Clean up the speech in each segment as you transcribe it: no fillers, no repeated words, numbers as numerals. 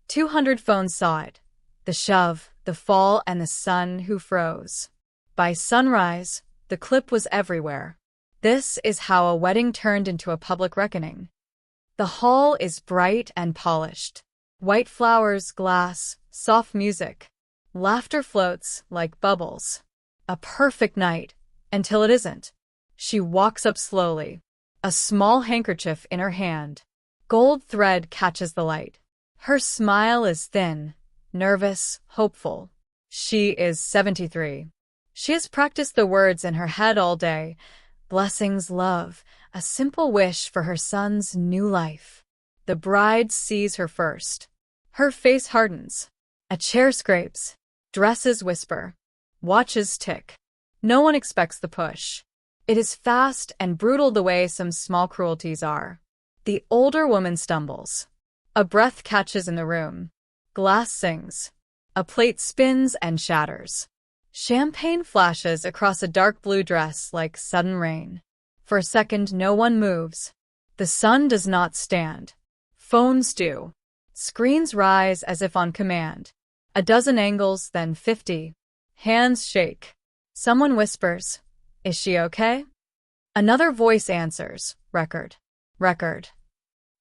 200 phones saw it. The shove, the fall, and the son who froze. By sunrise, the clip was everywhere. This is how a wedding turned into a public reckoning. The hall is bright and polished. White flowers, glass, soft music. Laughter floats like bubbles. A perfect night, until it isn't. She walks up slowly, a small handkerchief in her hand. Gold thread catches the light. Her smile is thin, nervous, hopeful. She is 73. She has practiced the words in her head all day. Blessings, love, a simple wish for her son's new life. The bride sees her first. Her face hardens. A chair scrapes. Dresses whisper. Watches tick. No one expects the push. It is fast and brutal the way some small cruelties are. The older woman stumbles. A breath catches in the room. Glass sings. A plate spins and shatters. Champagne flashes across a dark blue dress like sudden rain. For a second, no one moves. The sun does not stand. Phones do. Screens rise as if on command. A dozen angles, then 50. Hands shake. Someone whispers, "Is she okay?" Another voice answers, "Record. Record."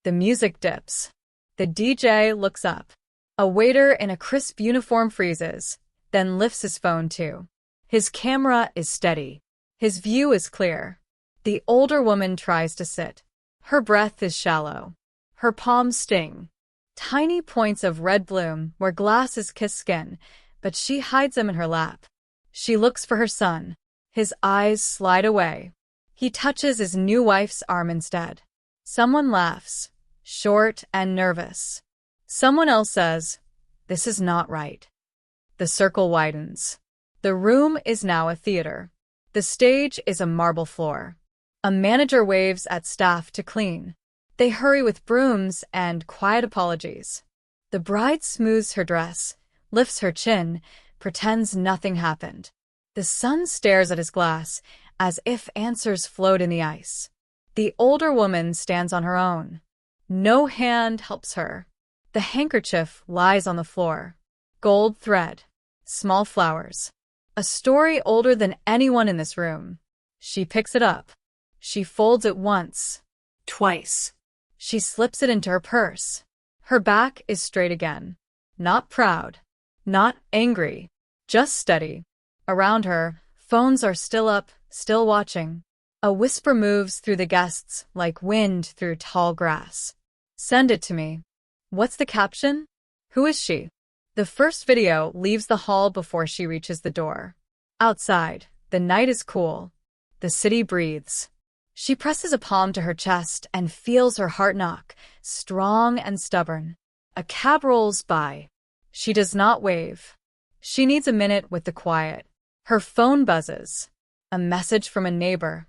The music dips. The DJ looks up. A waiter in a crisp uniform freezes, then lifts his phone too. His camera is steady. His view is clear. The older woman tries to sit. Her breath is shallow. Her palms sting. Tiny points of red bloom where glasses kiss skin, but she hides them in her lap. She looks for her son. His eyes slide away. He touches his new wife's arm instead. Someone laughs, short and nervous. Someone else says, "This is not right." The circle widens. The room is now a theater. The stage is a marble floor. A manager waves at staff to clean. They hurry with brooms and quiet apologies. The bride smooths her dress, lifts her chin, pretends nothing happened. The son stares at his glass, as if answers float in the ice. The older woman stands on her own. No hand helps her. The handkerchief lies on the floor. Gold thread. Small flowers. A story older than anyone in this room. She picks it up. She folds it once. Twice. She slips it into her purse. Her back is straight again. Not proud. Not angry. Just steady. Around her, phones are still up, still watching. A whisper moves through the guests like wind through tall grass. "Send it to me." What's the caption? Who is she? The first video leaves the hall before she reaches the door. Outside, the night is cool. The city breathes. She presses a palm to her chest and feels her heart knock, strong and stubborn. A cab rolls by. She does not wave. She needs a minute with the quiet. Her phone buzzes. A message from a neighbor.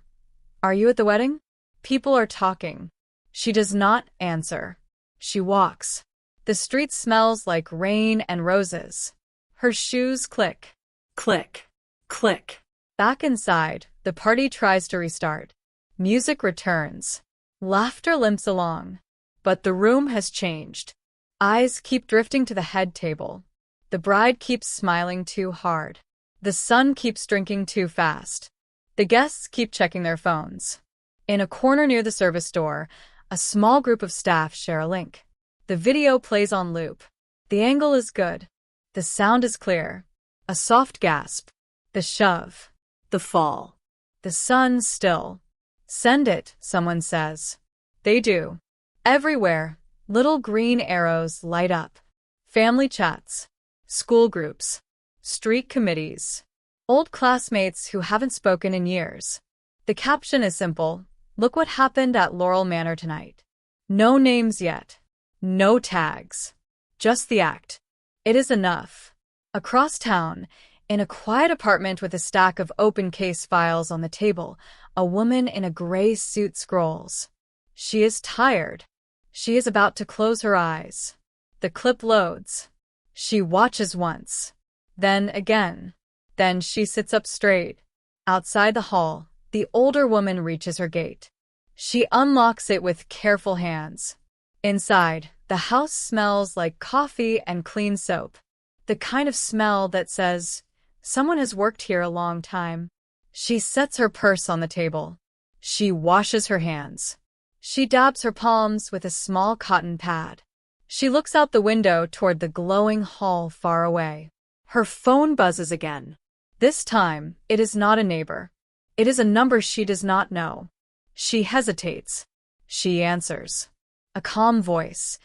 "Are you at the wedding?" People are talking. She does not answer. She walks. The street smells like rain and roses. Her shoes click. Click. Click. Back inside, the party tries to restart. Music returns. Laughter limps along. But the room has changed. Eyes keep drifting to the head table. The bride keeps smiling too hard. The son keeps drinking too fast. The guests keep checking their phones. In a corner near the service door, a small group of staff share a link. The video plays on loop. The angle is good. The sound is clear. A soft gasp. The shove. The fall. The sun still. "Send it," someone says. They do. Everywhere, little green arrows light up. Family chats. School groups. Street committees. Old classmates who haven't spoken in years. The caption is simple. "Look what happened at Laurel Manor tonight." No names yet. No tags. Just the act. It is enough. Across town, in a quiet apartment with a stack of open case files on the table, a woman in a gray suit scrolls. She is tired. She is about to close her eyes. The clip loads. She watches once. Then again. Then she sits up straight. Outside the hall, the older woman reaches her gate. She unlocks it with careful hands. Inside, The house smells like coffee and clean soap. The kind of smell that says, someone has worked here a long time. She sets her purse on the table. She washes her hands. She dabs her palms with a small cotton pad. She looks out the window toward the glowing hall far away. Her phone buzzes again. This time, it is not a neighbor. It is a number she does not know. She hesitates. She answers. A calm voice.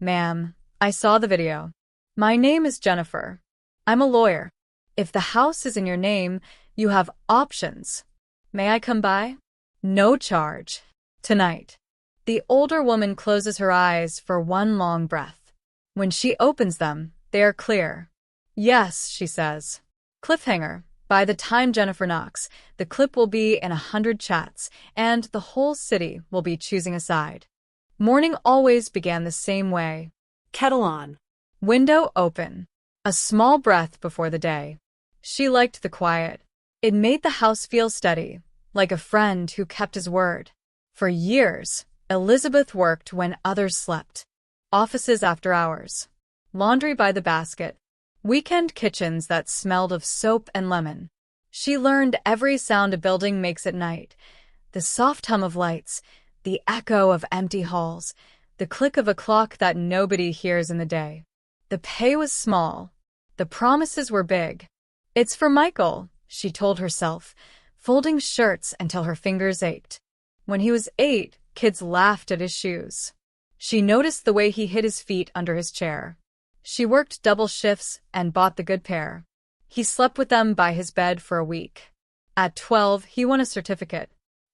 Ma'am, I saw the video. My name is Jennifer. I'm a lawyer. If the house is in your name, you have options. May I come by? No charge. Tonight. The older woman closes her eyes for one long breath. When she opens them, they are clear. Yes, she says. Cliffhanger. By the time Jennifer knocks, the clip will be in 100 chats, and the whole city will be choosing a side. Morning always began the same way. Kettle on. Window open. A small breath before the day. She liked the quiet. It made the house feel steady, like a friend who kept his word. For years, Elizabeth worked when others slept. Offices after hours. Laundry by the basket. Weekend kitchens that smelled of soap and lemon. She learned every sound a building makes at night. The soft hum of lights, the echo of empty halls, the click of a clock that nobody hears in the day. The pay was small. The promises were big. It's for Michael, she told herself, folding shirts until her fingers ached. When he was 8, kids laughed at his shoes. She noticed the way he hid his feet under his chair. She worked double shifts and bought the good pair. He slept with them by his bed for a week. At 12, he won a certificate.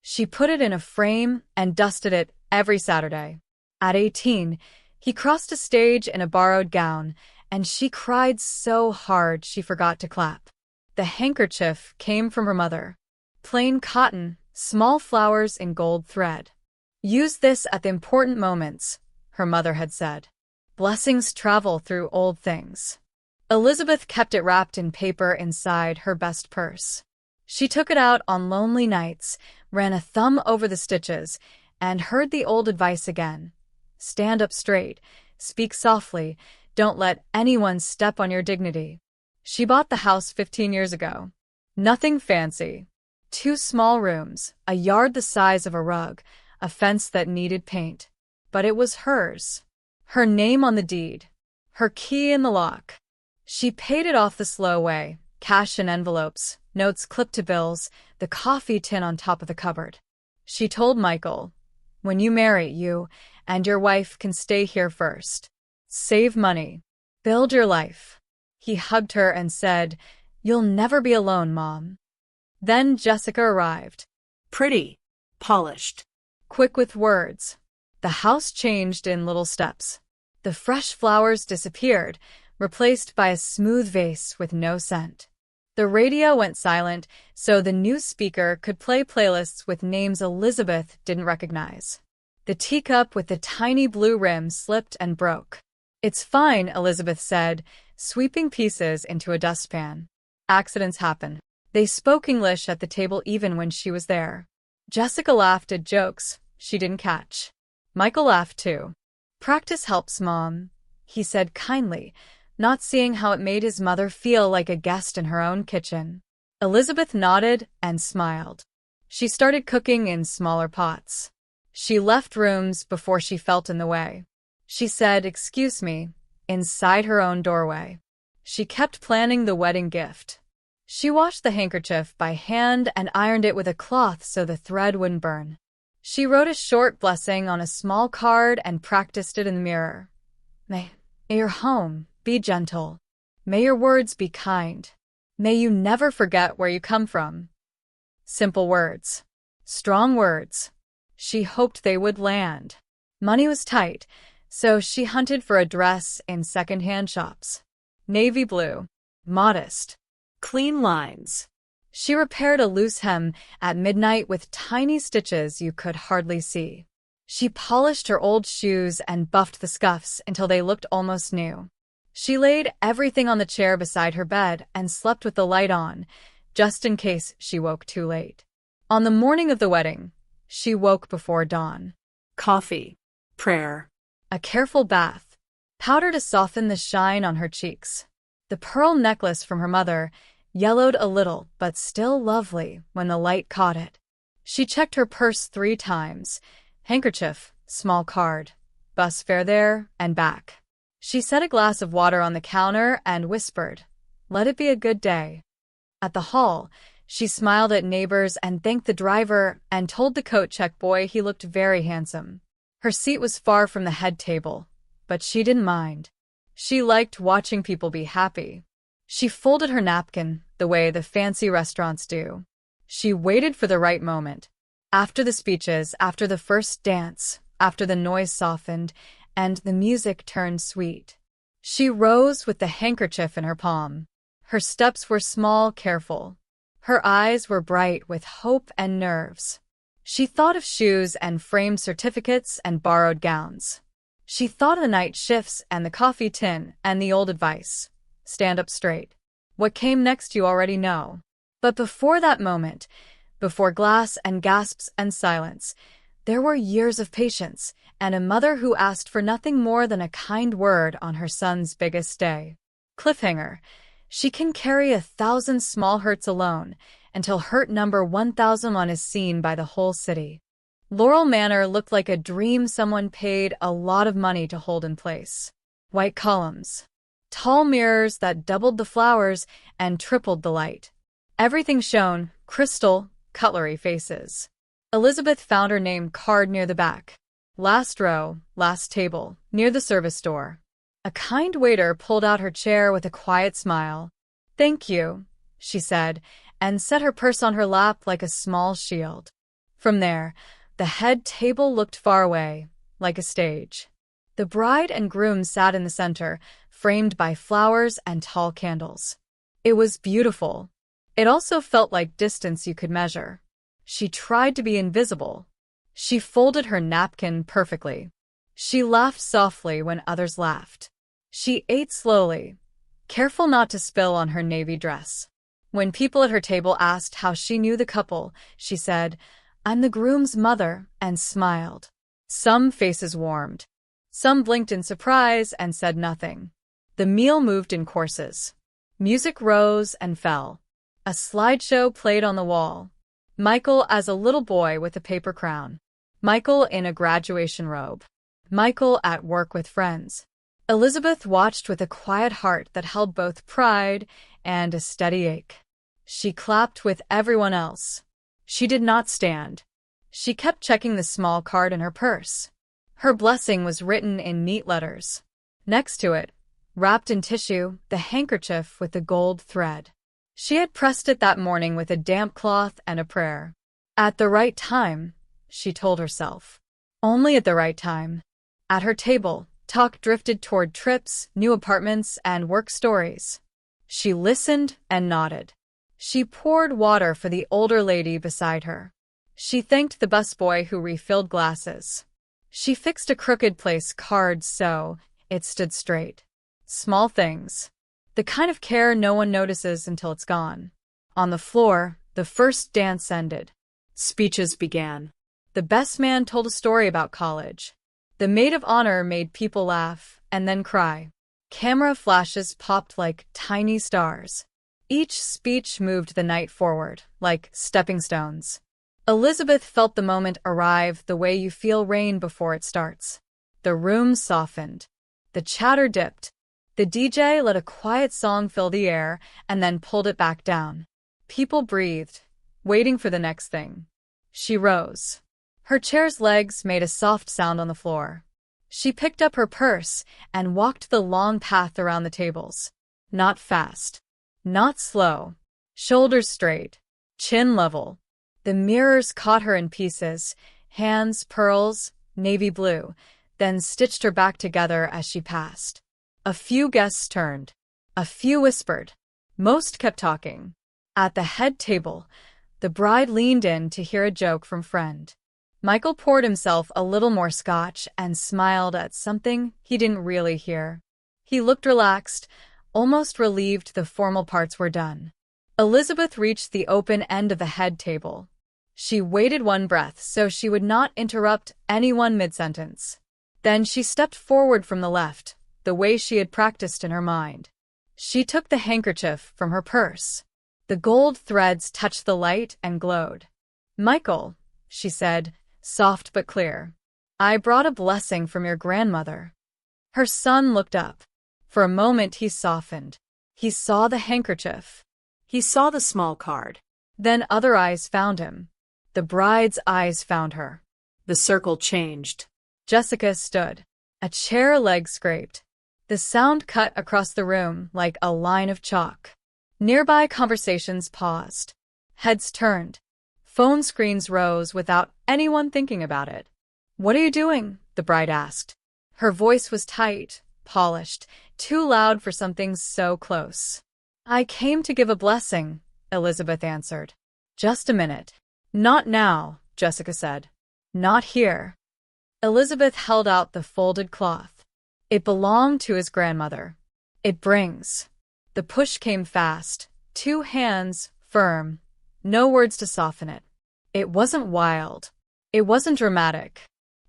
She put it in a frame and dusted it every Saturday. At 18, he crossed a stage in a borrowed gown, and she cried so hard she forgot to clap. The handkerchief came from her mother. Plain cotton, small flowers in gold thread. Use this at the important moments, her mother had said. Blessings travel through old things. Elizabeth kept it wrapped in paper inside her best purse. She took it out on lonely nights, ran a thumb over the stitches, and heard the old advice again. Stand up straight, speak softly, don't let anyone step on your dignity. She bought the house 15 years ago. Nothing fancy. 2 small rooms, a yard the size of a rug, a fence that needed paint. But it was hers. Her name on the deed. Her key in the lock. She paid it off the slow way, cash in envelopes, notes clipped to bills, the coffee tin on top of the cupboard. She told Michael, when you marry, you and your wife can stay here first. Save money. Build your life. He hugged her and said, you'll never be alone, Mom. Then Jessica arrived. Pretty. Polished. Quick with words. The house changed in little steps. The fresh flowers disappeared, replaced by a smooth vase with no scent. The radio went silent, so the new speaker could play playlists with names Elizabeth didn't recognize. The teacup with the tiny blue rim slipped and broke. It's fine, Elizabeth said, sweeping pieces into a dustpan. Accidents happen. They spoke English at the table even when she was there. Jessica laughed at jokes she didn't catch. Michael laughed too. Practice helps, Mom, he said kindly, not seeing how it made his mother feel like a guest in her own kitchen. Elizabeth nodded and smiled. She started cooking in smaller pots. She left rooms before she felt in the way. She said, "Excuse me," inside her own doorway. She kept planning the wedding gift. She washed the handkerchief by hand and ironed it with a cloth so the thread wouldn't burn. She wrote a short blessing on a small card and practiced it in the mirror. May your home be gentle. May your words be kind. May you never forget where you come from. Simple words. Strong words. She hoped they would land. Money was tight, so she hunted for a dress in second-hand shops. Navy blue. Modest. Clean lines. She repaired a loose hem at midnight with tiny stitches you could hardly see. She polished her old shoes and buffed the scuffs until they looked almost new. She laid everything on the chair beside her bed and slept with the light on, just in case she woke too late. On the morning of the wedding, she woke before dawn. Coffee. Prayer. A careful bath, powder to soften the shine on her cheeks. The pearl necklace from her mother, yellowed a little but still lovely when the light caught it. She checked her purse 3 times. Handkerchief, small card, bus fare there and back. She set a glass of water on the counter and whispered, "Let it be a good day." At the hall, she smiled at neighbors and thanked the driver and told the coat check boy he looked very handsome. Her seat was far from the head table, but she didn't mind. She liked watching people be happy. She folded her napkin the way the fancy restaurants do. She waited for the right moment. After the speeches, after the first dance, after the noise softened, and the music turned sweet. She rose with the handkerchief in her palm. Her steps were small, careful. Her eyes were bright with hope and nerves. She thought of shoes and framed certificates and borrowed gowns. She thought of the night shifts and the coffee tin and the old advice. Stand up straight. What came next you already know. But before that moment, before glass and gasps and silence, there were years of patience and a mother who asked for nothing more than a kind word on her son's biggest day. Cliffhanger. She can carry 1,000 small hurts alone until hurt number 1,001 is seen by the whole city. Laurel Manor looked like a dream someone paid a lot of money to hold in place. White columns, tall mirrors that doubled the flowers and tripled the light. Everything shone, crystal, cutlery faces. Elizabeth found her name card near the back. Last row, last table, near the service door. A kind waiter pulled out her chair with a quiet smile. "Thank you," she said, and set her purse on her lap like a small shield. From there, the head table looked far away, like a stage. The bride and groom sat in the center, framed by flowers and tall candles. It was beautiful. It also felt like distance you could measure. She tried to be invisible. She folded her napkin perfectly. She laughed softly when others laughed. She ate slowly, careful not to spill on her navy dress. When people at her table asked how she knew the couple, she said, "I'm the groom's mother," and smiled. Some faces warmed. Some blinked in surprise and said nothing. The meal moved in courses. Music rose and fell. A slideshow played on the wall. Michael as a little boy with a paper crown. Michael in a graduation robe. Michael at work with friends. Elizabeth watched with a quiet heart that held both pride and a steady ache. She clapped with everyone else. She did not stand. She kept checking the small card in her purse. Her blessing was written in neat letters. Next to it, wrapped in tissue, the handkerchief with the gold thread. She had pressed it that morning with a damp cloth and a prayer. At the right time, she told herself. Only at the right time. At her table, talk drifted toward trips, new apartments, and work stories. She listened and nodded. She poured water for the older lady beside her. She thanked the busboy who refilled glasses. She fixed a crooked place card so it stood straight. Small things. The kind of care no one notices until it's gone. On the floor, the first dance ended. Speeches began. The best man told a story about college. The maid of honor made people laugh and then cry. Camera flashes popped like tiny stars. Each speech moved the night forward, like stepping stones. Elizabeth felt the moment arrive the way you feel rain before it starts. The room softened. The chatter dipped. The DJ let a quiet song fill the air and then pulled it back down. People breathed, waiting for the next thing. She rose. Her chair's legs made a soft sound on the floor. She picked up her purse and walked the long path around the tables. Not fast. Not slow. Shoulders straight. Chin level. The mirrors caught her in pieces, hands, pearls, navy blue, then stitched her back together as she passed. A few guests turned. A few whispered. Most kept talking. At the head table, the bride leaned in to hear a joke from friend. Michael poured himself a little more scotch and smiled at something he didn't really hear. He looked relaxed, almost relieved the formal parts were done. Elizabeth reached the open end of the head table. She waited one breath so she would not interrupt anyone mid-sentence. Then she stepped forward from the left, the way she had practiced in her mind. She took the handkerchief from her purse. The gold threads touched the light and glowed. "Michael," she said, soft but clear, "I brought a blessing from your grandmother." Her son looked up. For a moment he softened. He saw the handkerchief. He saw the small card. Then other eyes found him. The bride's eyes found her. The circle changed. Jessica stood. A chair leg scraped. The sound cut across the room like a line of chalk. Nearby conversations paused. Heads turned. Phone screens rose without anyone thinking about it. "What are you doing?" the bride asked. Her voice was tight, polished, too loud for something so close. "I came to give a blessing," Elizabeth answered. "Just a minute." "Not now," Jessica said. "Not here." Elizabeth held out the folded cloth. It belonged to his grandmother. "It brings." The push came fast, 2 hands, firm, no words to soften it. It wasn't wild. It wasn't dramatic.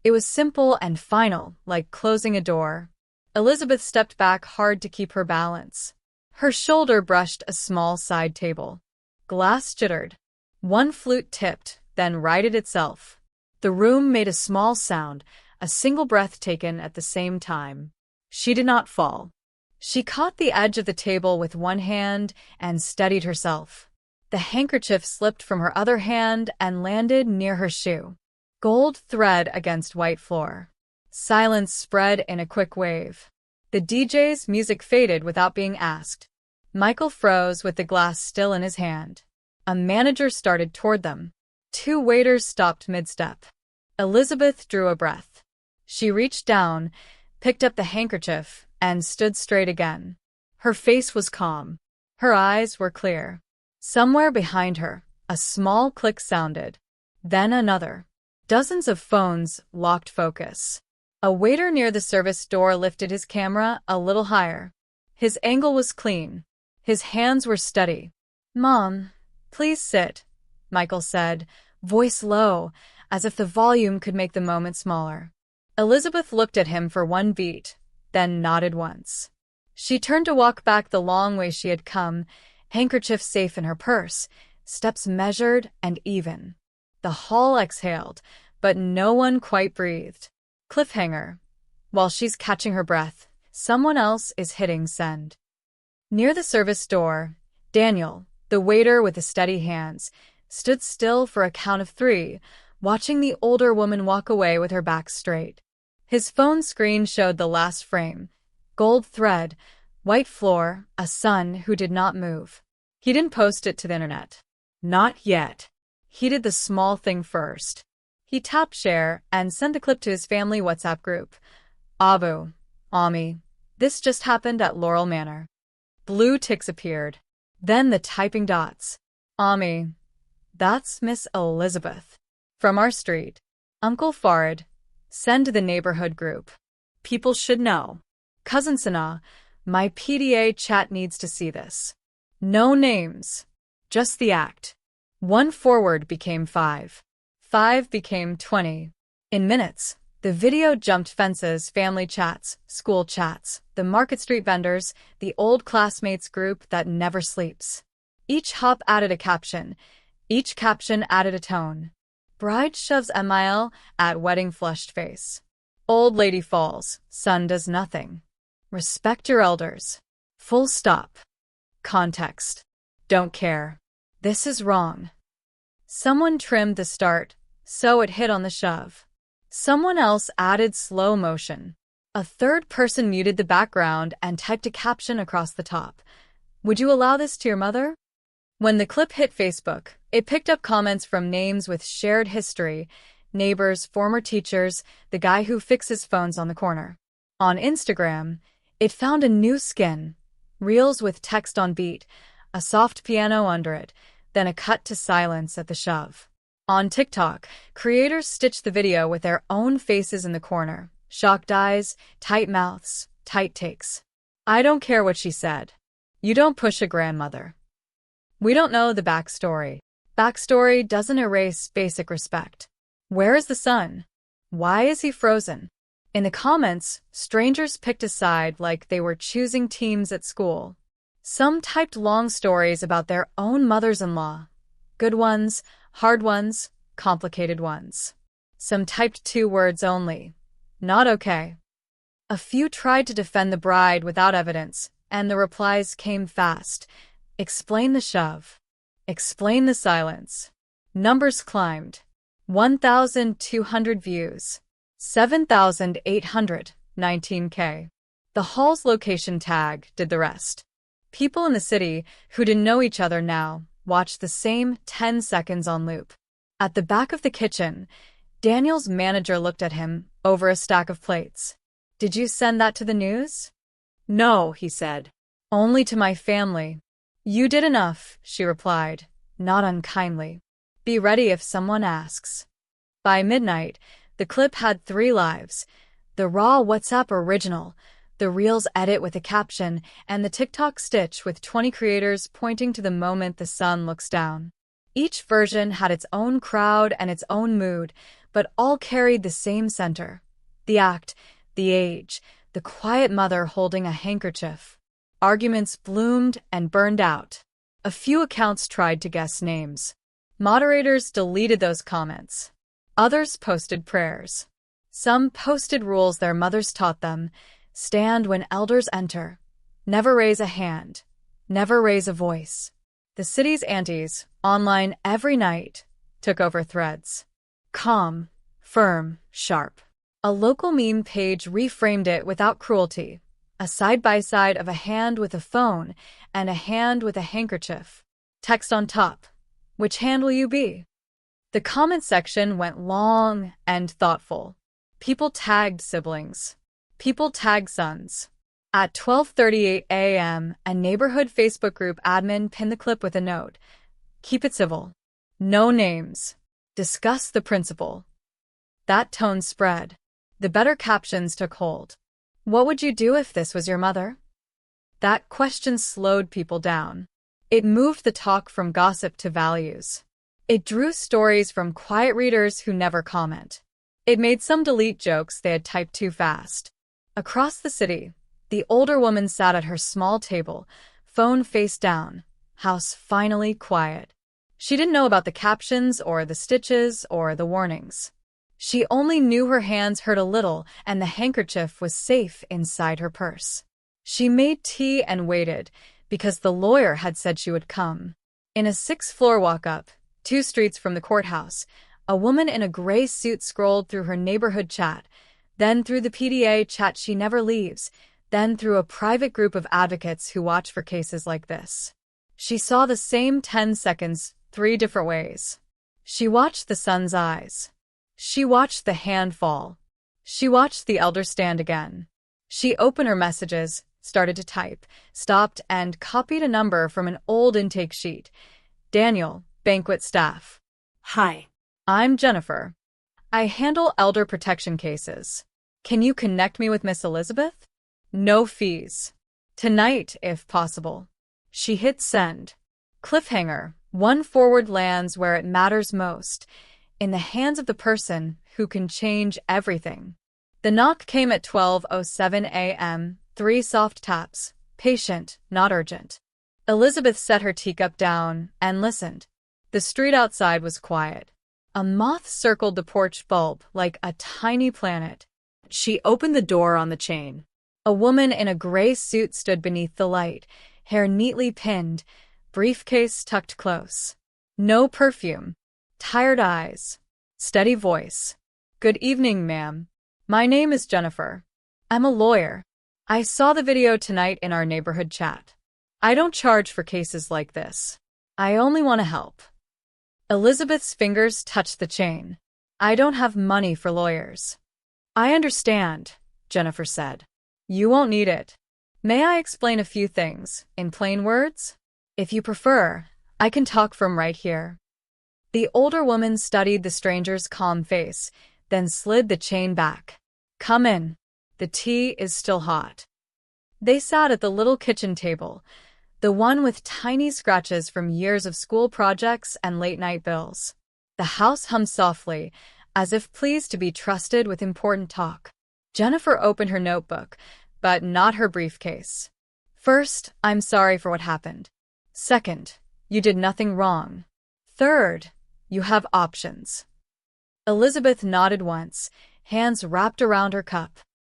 It was simple and final, like closing a door. Elizabeth stepped back hard to keep her balance. Her shoulder brushed a small side table. Glass jittered. One flute tipped, then righted itself. The room made a small sound, a single breath taken at the same time. She did not fall. She caught the edge of the table with one hand and steadied herself. The handkerchief slipped from her other hand and landed near her shoe. Gold thread against white floor. Silence spread in a quick wave. The DJ's music faded without being asked. Michael froze with the glass still in his hand. A manager started toward them. 2 waiters stopped mid-step. Elizabeth drew a breath. She reached down, picked up the handkerchief, and stood straight again. Her face was calm. Her eyes were clear. Somewhere behind her, a small click sounded. Then another. Dozens of phones locked focus. A waiter near the service door lifted his camera a little higher. His angle was clean. His hands were steady. "Mom, please sit," Michael said, voice low, as if the volume could make the moment smaller. Elizabeth looked at him for one beat, then nodded once. She turned to walk back the long way she had come, handkerchief safe in her purse, steps measured and even. The hall exhaled, but no one quite breathed. Cliffhanger. While she's catching her breath, someone else is hitting send. Near the service door, Daniel, the waiter with the steady hands, stood still for a count of 3, watching the older woman walk away with her back straight. His phone screen showed the last frame. Gold thread, white floor, a son who did not move. He didn't post it to the internet. Not yet. He did the small thing first. He tapped share and sent the clip to his family WhatsApp group. "Abu, Ami, this just happened at Laurel Manor." Blue ticks appeared. Then the typing dots. "Ami, that's Miss Elizabeth. From our street. Uncle Farid. Send to the neighborhood group. People should know. Cousin Sana, my PDA chat needs to see this." No names. Just the act. 1 forward became 5. 5 became 20. In minutes, the video jumped fences, family chats, school chats, the Market Street vendors, the old classmates group that never sleeps. Each hop added a caption. Each caption added a tone. Bride shoves MIL at wedding flushed face. Old lady falls, son does nothing. Respect your elders. Full stop. Context. Don't care. This is wrong. Someone trimmed the start, so it hit on the shove. Someone else added slow motion. A third person muted the background and typed a caption across the top. "Would you allow this to your mother?" When the clip hit Facebook, it picked up comments from names with shared history, neighbors, former teachers, the guy who fixes phones on the corner. On Instagram, it found a new skin. Reels with text on beat, a soft piano under it, then a cut to silence at the shove. On TikTok, creators stitched the video with their own faces in the corner. Shocked eyes, tight mouths, tight takes. "I don't care what she said. You don't push a grandmother." We don't know the backstory. Backstory doesn't erase basic respect. Where is the son? Why is he frozen? In the comments, strangers picked a side like they were choosing teams at school. Some typed long stories about their own mothers-in-law. Good ones, hard ones, complicated ones. Some typed 2 words only. Not okay. A few tried to defend the bride without evidence, and the replies came fast. Explain the shove. Explain the silence. Numbers climbed. 1,200 views. 7,819K. The hall's location tag did the rest. People in the city who didn't know each other now watched the same 10 seconds on loop. At the back of the kitchen, Daniel's manager looked at him over a stack of plates. Did you send that to the news? No, he said. Only to my family. You did enough, she replied, not unkindly. Be ready if someone asks. By midnight, the clip had 3 lives. The raw WhatsApp original, the Reels edit with a caption, and the TikTok stitch with 20 creators pointing to the moment the sun looks down. Each version had its own crowd and its own mood, but all carried the same center. The act, the age, the quiet mother holding a handkerchief. Arguments bloomed and burned out. A few accounts tried to guess names. Moderators deleted those comments. Others posted prayers. Some posted rules their mothers taught them. Stand when elders enter. Never raise a hand. Never raise a voice. The city's aunties, online every night, took over threads. Calm, firm, sharp. A local meme page reframed it without cruelty. A side-by-side of a hand with a phone and a hand with a handkerchief. Text on top. Which hand will you be? The comment section went long and thoughtful. People tagged siblings. People tagged sons. At 12:38 a.m., a neighborhood Facebook group admin pinned the clip with a note. Keep it civil. No names. Discuss the principle. That tone spread. The better captions took hold. What would you do if this was your mother? That question slowed people down. It moved the talk from gossip to values. It drew stories from quiet readers who never comment. It made some delete jokes they had typed too fast. Across the city, the older woman sat at her small table, phone face down, house finally quiet. She didn't know about the captions or the stitches or the warnings. She only knew her hands hurt a little and the handkerchief was safe inside her purse. She made tea and waited because the lawyer had said she would come. In a 6th-floor walk-up, 2 streets from the courthouse, a woman in a gray suit scrolled through her neighborhood chat, then through the PDA chat she never leaves, then through a private group of advocates who watch for cases like this. She saw the same 10 seconds 3 different ways. She watched the son's eyes. She watched the hand fall. She watched the elder stand again. She opened her messages, started to type, stopped, and copied a number from an old intake sheet. Daniel, banquet staff. Hi. I'm Jennifer. I handle elder protection cases. Can you connect me with Miss Elizabeth? No fees. Tonight, if possible. She hit send. Cliffhanger. One forward lands where it matters most, in the hands of the person who can change everything. The knock came at 12:07 a.m., 3 soft taps, patient, not urgent. Elizabeth set her teacup down and listened. The street outside was quiet. A moth circled the porch bulb like a tiny planet. She opened the door on the chain. A woman in a gray suit stood beneath the light, hair neatly pinned, briefcase tucked close. No perfume. Tired eyes. Steady voice. Good evening, ma'am. My name is Jennifer. I'm a lawyer. I saw the video tonight in our neighborhood chat. I don't charge for cases like this. I only want to help. Elizabeth's fingers touched the chain. I don't have money for lawyers. I understand, Jennifer said. You won't need it. May I explain a few things, in plain words? If you prefer, I can talk from right here. The older woman studied the stranger's calm face, then slid the chain back. Come in. The tea is still hot. They sat at the little kitchen table, the one with tiny scratches from years of school projects and late-night bills. The house hummed softly, as if pleased to be trusted with important talk. Jennifer opened her notebook, but not her briefcase. First, I'm sorry for what happened. Second, you did nothing wrong. Third, you have options. Elizabeth nodded once, hands wrapped around her cup.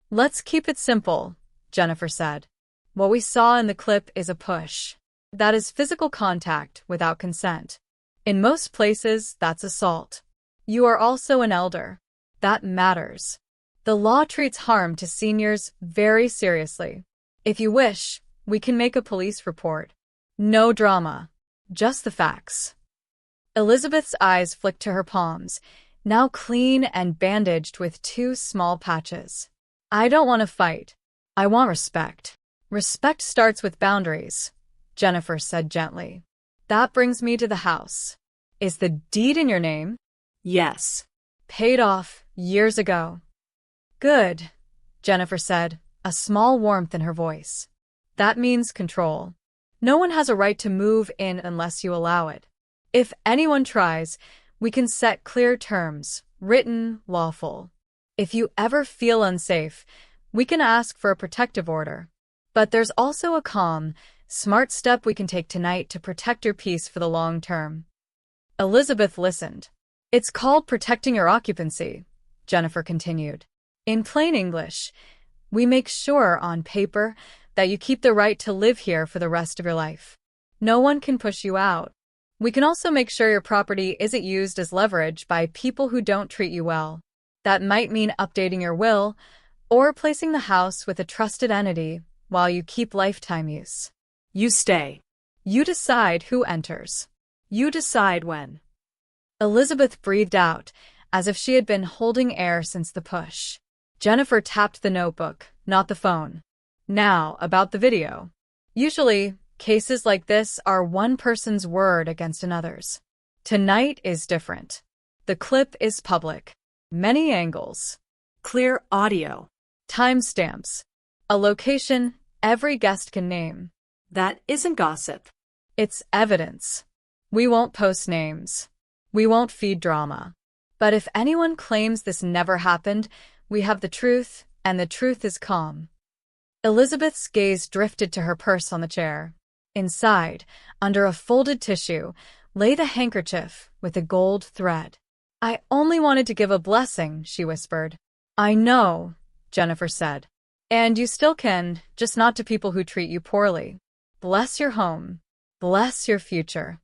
Let's keep it simple, Jennifer said. What we saw in the clip is a push. That is physical contact without consent. In most places, that's assault. You are also an elder. That matters. The law treats harm to seniors very seriously. If you wish, we can make a police report. No drama. Just the facts. Elizabeth's eyes flicked to her palms, now clean and bandaged with 2 small patches. I don't want to fight. I want respect. Respect starts with boundaries, Jennifer said gently. That brings me to the house. Is the deed in your name? Yes. Paid off years ago. Good, Jennifer said, a small warmth in her voice. That means control. No one has a right to move in unless you allow it. If anyone tries, we can set clear terms, written, lawful. If you ever feel unsafe, we can ask for a protective order. But there's also a calm, smart step we can take tonight to protect your peace for the long term. Elizabeth listened. It's called protecting your occupancy, Jennifer continued. In plain English, we make sure on paper that you keep the right to live here for the rest of your life. No one can push you out. We can also make sure your property isn't used as leverage by people who don't treat you well. That might mean updating your will or placing the house with a trusted entity while you keep lifetime use. You stay. You decide who enters. You decide when. Elizabeth breathed out, as if she had been holding air since the push. Jennifer tapped the notebook, not the phone. Now, about the video. Usually, cases like this are one person's word against another's. Tonight is different. The clip is public. Many angles. Clear audio. Timestamps. A location every guest can name. That isn't gossip. It's evidence. We won't post names. We won't feed drama. But if anyone claims this never happened, we have the truth, and the truth is calm. Elizabeth's gaze drifted to her purse on the chair. Inside, under a folded tissue, lay the handkerchief with a gold thread. I only wanted to give a blessing, she whispered. I know, Jennifer said. And you still can, just not to people who treat you poorly. Bless your home. Bless your future.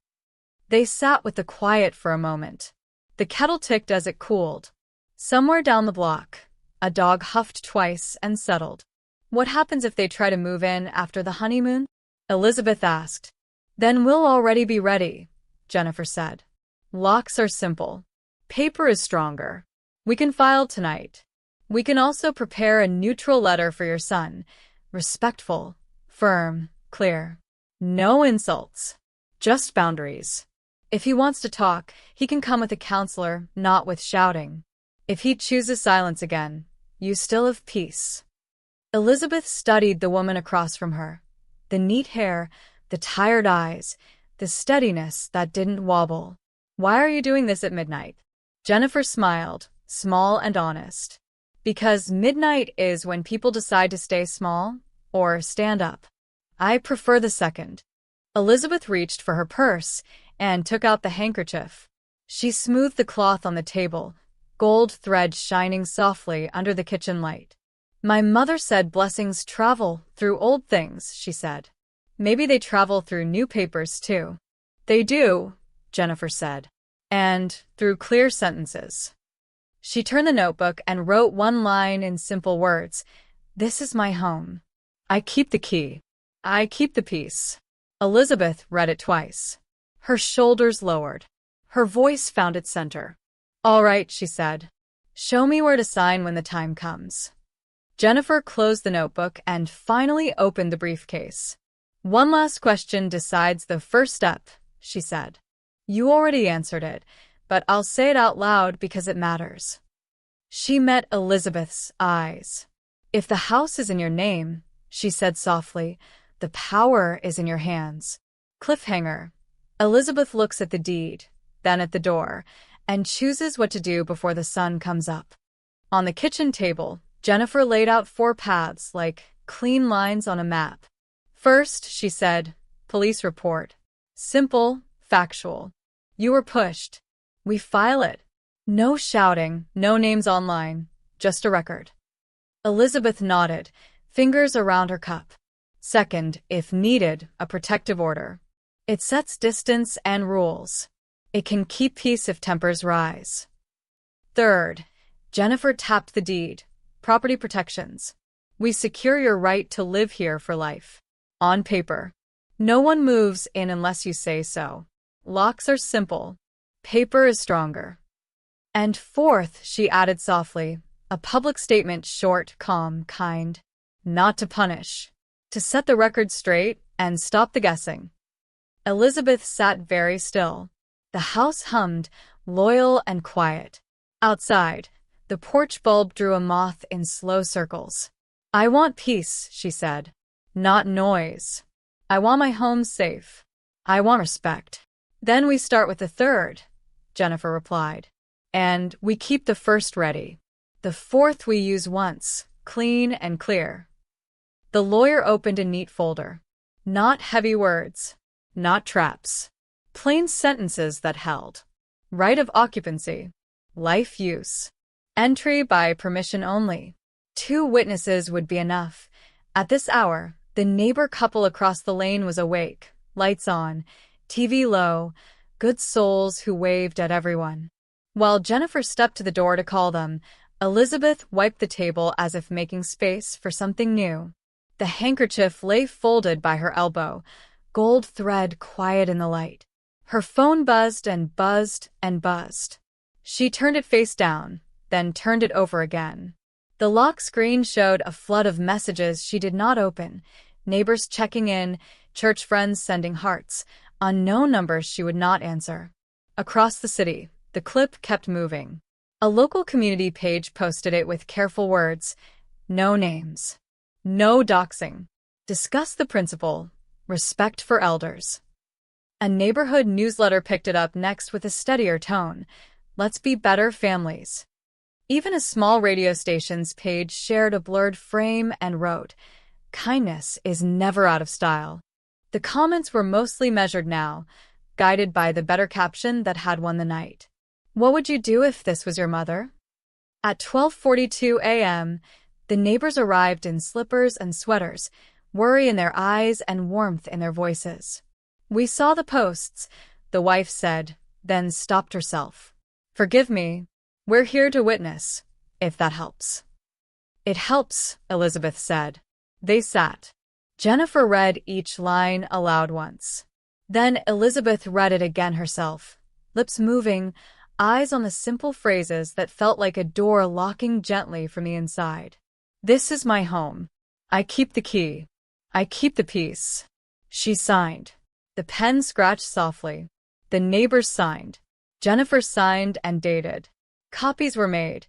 They sat with the quiet for a moment. The kettle ticked as it cooled. Somewhere down the block, a dog huffed twice and settled. What happens if they try to move in after the honeymoon? Elizabeth asked. Then we'll already be ready, Jennifer said. Locks are simple. Paper is stronger. We can file tonight. We can also prepare a neutral letter for your son. Respectful, firm, clear. No insults. Just boundaries. If he wants to talk, he can come with a counselor, not with shouting. If he chooses silence again, you still have peace. Elizabeth studied the woman across from her. The neat hair, the tired eyes, the steadiness that didn't wobble. Why are you doing this at midnight? Jennifer smiled, small and honest. Because midnight is when people decide to stay small or stand up. I prefer the second. Elizabeth reached for her purse and took out the handkerchief. She smoothed the cloth on the table, gold thread shining softly under the kitchen light. My mother said blessings travel through old things, she said. Maybe they travel through new papers too. They do, Jennifer said. And through clear sentences. She turned the notebook and wrote one line in simple words. This is my home. I keep the key. I keep the peace. Elizabeth read it twice. Her shoulders lowered. Her voice found its center. All right, she said. Show me where to sign when the time comes. Jennifer closed the notebook and finally opened the briefcase. One last question decides the first step, she said. You already answered it, but I'll say it out loud because it matters. She met Elizabeth's eyes. If the house is in your name, she said softly, the power is in your hands. Cliffhanger. Elizabeth looks at the deed, then at the door, and chooses what to do before the sun comes up. On the kitchen table, Jennifer laid out 4 paths, like clean lines on a map. First, she said, police report. Simple, factual. You were pushed. We file it. No shouting, no names online, just a record. Elizabeth nodded, fingers around her cup. Second, if needed, a protective order. It sets distance and rules. It can keep peace if tempers rise. Third, Jennifer tapped the deed. Property protections. We secure your right to live here for life. On paper. No one moves in unless you say so. Locks are simple. Paper is stronger. And fourth, she added softly, a public statement, short, calm, kind. Not to punish. To set the record straight and stop the guessing. Elizabeth sat very still. The house hummed, loyal and quiet. Outside, the porch bulb drew a moth in slow circles. I want peace, she said. Not noise. I want my home safe. I want respect. Then we start with the third, Jennifer replied. And we keep the first ready. The fourth we use once, clean and clear. The lawyer opened a neat folder. Not heavy words. Not traps. Plain sentences that held. Right of occupancy. Life use. Entry by permission only. 2 witnesses would be enough. At this hour, the neighbor couple across the lane was awake, lights on, TV low, good souls who waved at everyone. While Jennifer stepped to the door to call them, Elizabeth wiped the table as if making space for something new. The handkerchief lay folded by her elbow, gold thread quiet in the light. Her phone buzzed and buzzed and buzzed. She turned it face down, then turned it over again. The lock screen showed a flood of messages she did not open, neighbors checking in, church friends sending hearts, unknown numbers she would not answer. Across the city, the clip kept moving. A local community page posted it with careful words, no names. No doxing. Discuss the principle, respect for elders. A neighborhood newsletter picked it up next with a steadier tone, let's be better families. Even a small radio station's page shared a blurred frame and wrote, kindness is never out of style. The comments were mostly measured now, guided by the better caption that had won the night. What would you do if this was your mother? At 12:42 a.m., the neighbors arrived in slippers and sweaters, worry in their eyes and warmth in their voices. We saw the posts, the wife said, then stopped herself. Forgive me. We're here to witness, if that helps. It helps, Elizabeth said. They sat. Jennifer read each line aloud once. Then Elizabeth read it again herself, lips moving, eyes on the simple phrases that felt like a door locking gently from the inside. This is my home. I keep the key. I keep the peace. She signed. The pen scratched softly. The neighbors signed. Jennifer signed and dated. Copies were made.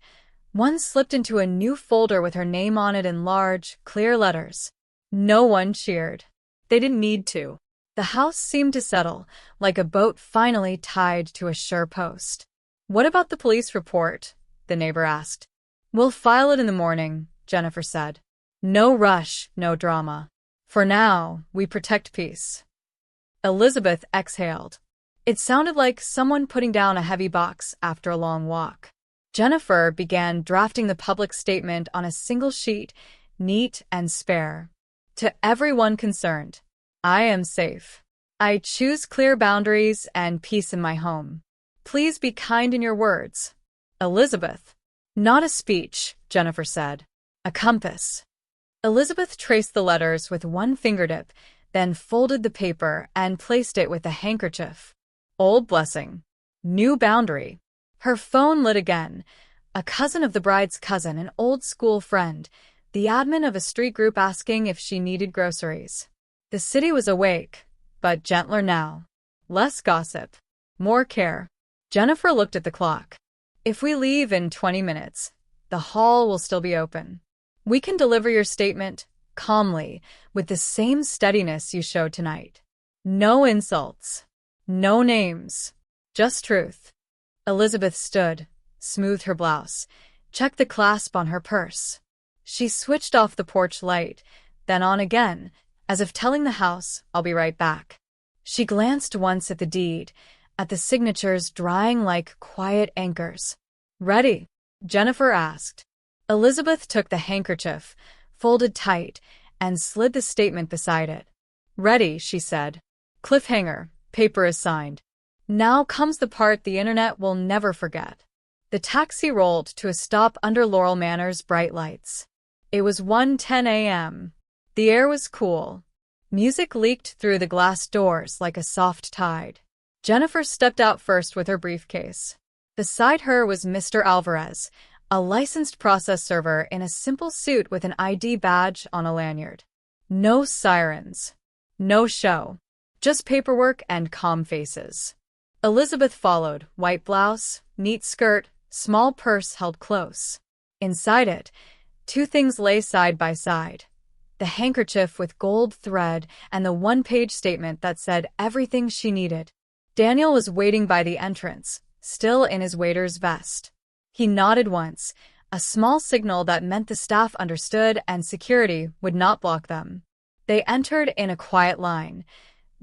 One slipped into a new folder with her name on it in large, clear letters. No one cheered. They didn't need to. The house seemed to settle, like a boat finally tied to a sure post. What about the police report? The neighbor asked. We'll file it in the morning, Jennifer said. No rush, no drama. For now, we protect peace. Elizabeth exhaled. It sounded like someone putting down a heavy box after a long walk. Jennifer began drafting the public statement on a single sheet, neat and spare. To everyone concerned, I am safe. I choose clear boundaries and peace in my home. Please be kind in your words. Elizabeth. Not a speech, Jennifer said. A compass. Elizabeth traced the letters with one fingertip, then folded the paper and placed it with a handkerchief. Old blessing. New boundary. Her phone lit again. A cousin of the bride's cousin, an old school friend, the admin of a street group asking if she needed groceries. The city was awake, but gentler now. Less gossip. More care. Jennifer looked at the clock. If we leave in 20 minutes, the hall will still be open. We can deliver your statement calmly, with the same steadiness you showed tonight. No insults. No names. Just truth. Elizabeth stood, smoothed her blouse, checked the clasp on her purse. She switched off the porch light, then on again, as if telling the house, "I'll be right back." She glanced once at the deed, at the signatures drying like quiet anchors. "Ready?" Jennifer asked. Elizabeth took the handkerchief, folded tight, and slid the statement beside it. "Ready," she said. "Cliffhanger, paper is signed." Now comes the part the internet will never forget. The taxi rolled to a stop under Laurel Manor's bright lights. It was 1:10 a.m. The air was cool. Music leaked through the glass doors like a soft tide. Jennifer stepped out first with her briefcase. Beside her was Mr. Alvarez, a licensed process server in a simple suit with an ID badge on a lanyard. No sirens. No show. Just paperwork and calm faces. Elizabeth followed, white blouse, neat skirt, small purse held close. Inside it, two things lay side by side. The handkerchief with gold thread and the one-page statement that said everything she needed. Daniel was waiting by the entrance, still in his waiter's vest. He nodded once, a small signal that meant the staff understood and security would not block them. They entered in a quiet line.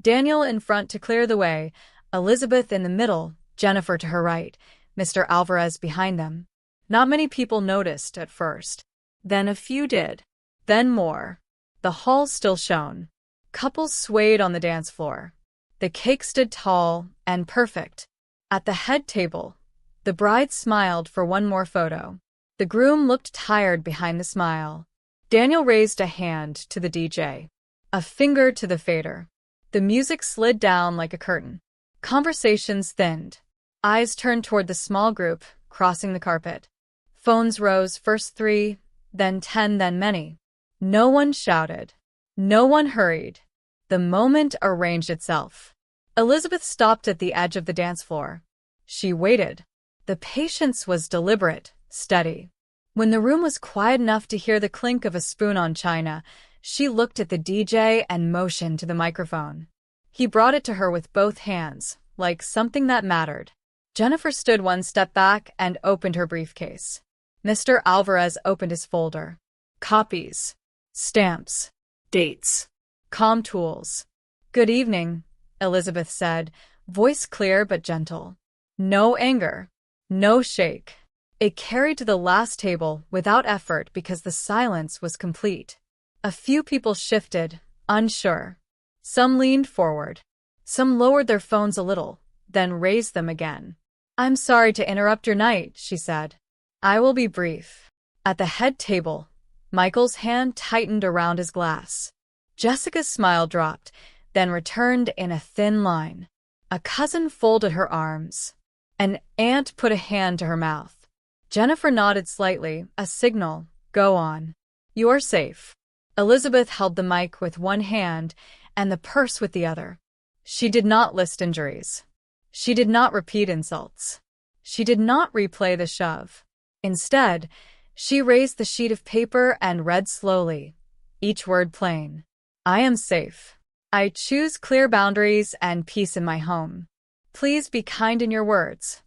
Daniel in front to clear the way, Elizabeth in the middle, Jennifer to her right, Mr. Alvarez behind them. Not many people noticed at first. Then a few did. Then more. The hall still shone. Couples swayed on the dance floor. The cake stood tall and perfect. At the head table, the bride smiled for one more photo. The groom looked tired behind the smile. Daniel raised a hand to the DJ. A finger to the fader. The music slid down like a curtain. Conversations thinned. Eyes turned toward the small group, crossing the carpet. Phones rose, first 3, then 10, then many. No one shouted. No one hurried. The moment arranged itself. Elizabeth stopped at the edge of the dance floor. She waited. The patience was deliberate, steady. When the room was quiet enough to hear the clink of a spoon on china, she looked at the DJ and motioned to the microphone. He brought it to her with both hands, like something that mattered. Jennifer stood one step back and opened her briefcase. Mr. Alvarez opened his folder. Copies. Stamps. Dates. Comm tools. "Good evening," Elizabeth said, voice clear but gentle. No anger. No shake. It carried to the last table without effort because the silence was complete. A few people shifted, unsure. Some leaned forward. Some lowered their phones a little, then raised them again. "I'm sorry to interrupt your night," she said. "I will be brief." At the head table, Michael's hand tightened around his glass. Jessica's smile dropped, then returned in a thin line. A cousin folded her arms. An aunt put a hand to her mouth. Jennifer nodded slightly, a signal, "Go on." "You're safe." Elizabeth held the mic with one hand and the purse with the other. She did not list injuries. She did not repeat insults. She did not replay the shove. Instead, she raised the sheet of paper and read slowly, each word plain. "I am safe. I choose clear boundaries and peace in my home. Please be kind in your words."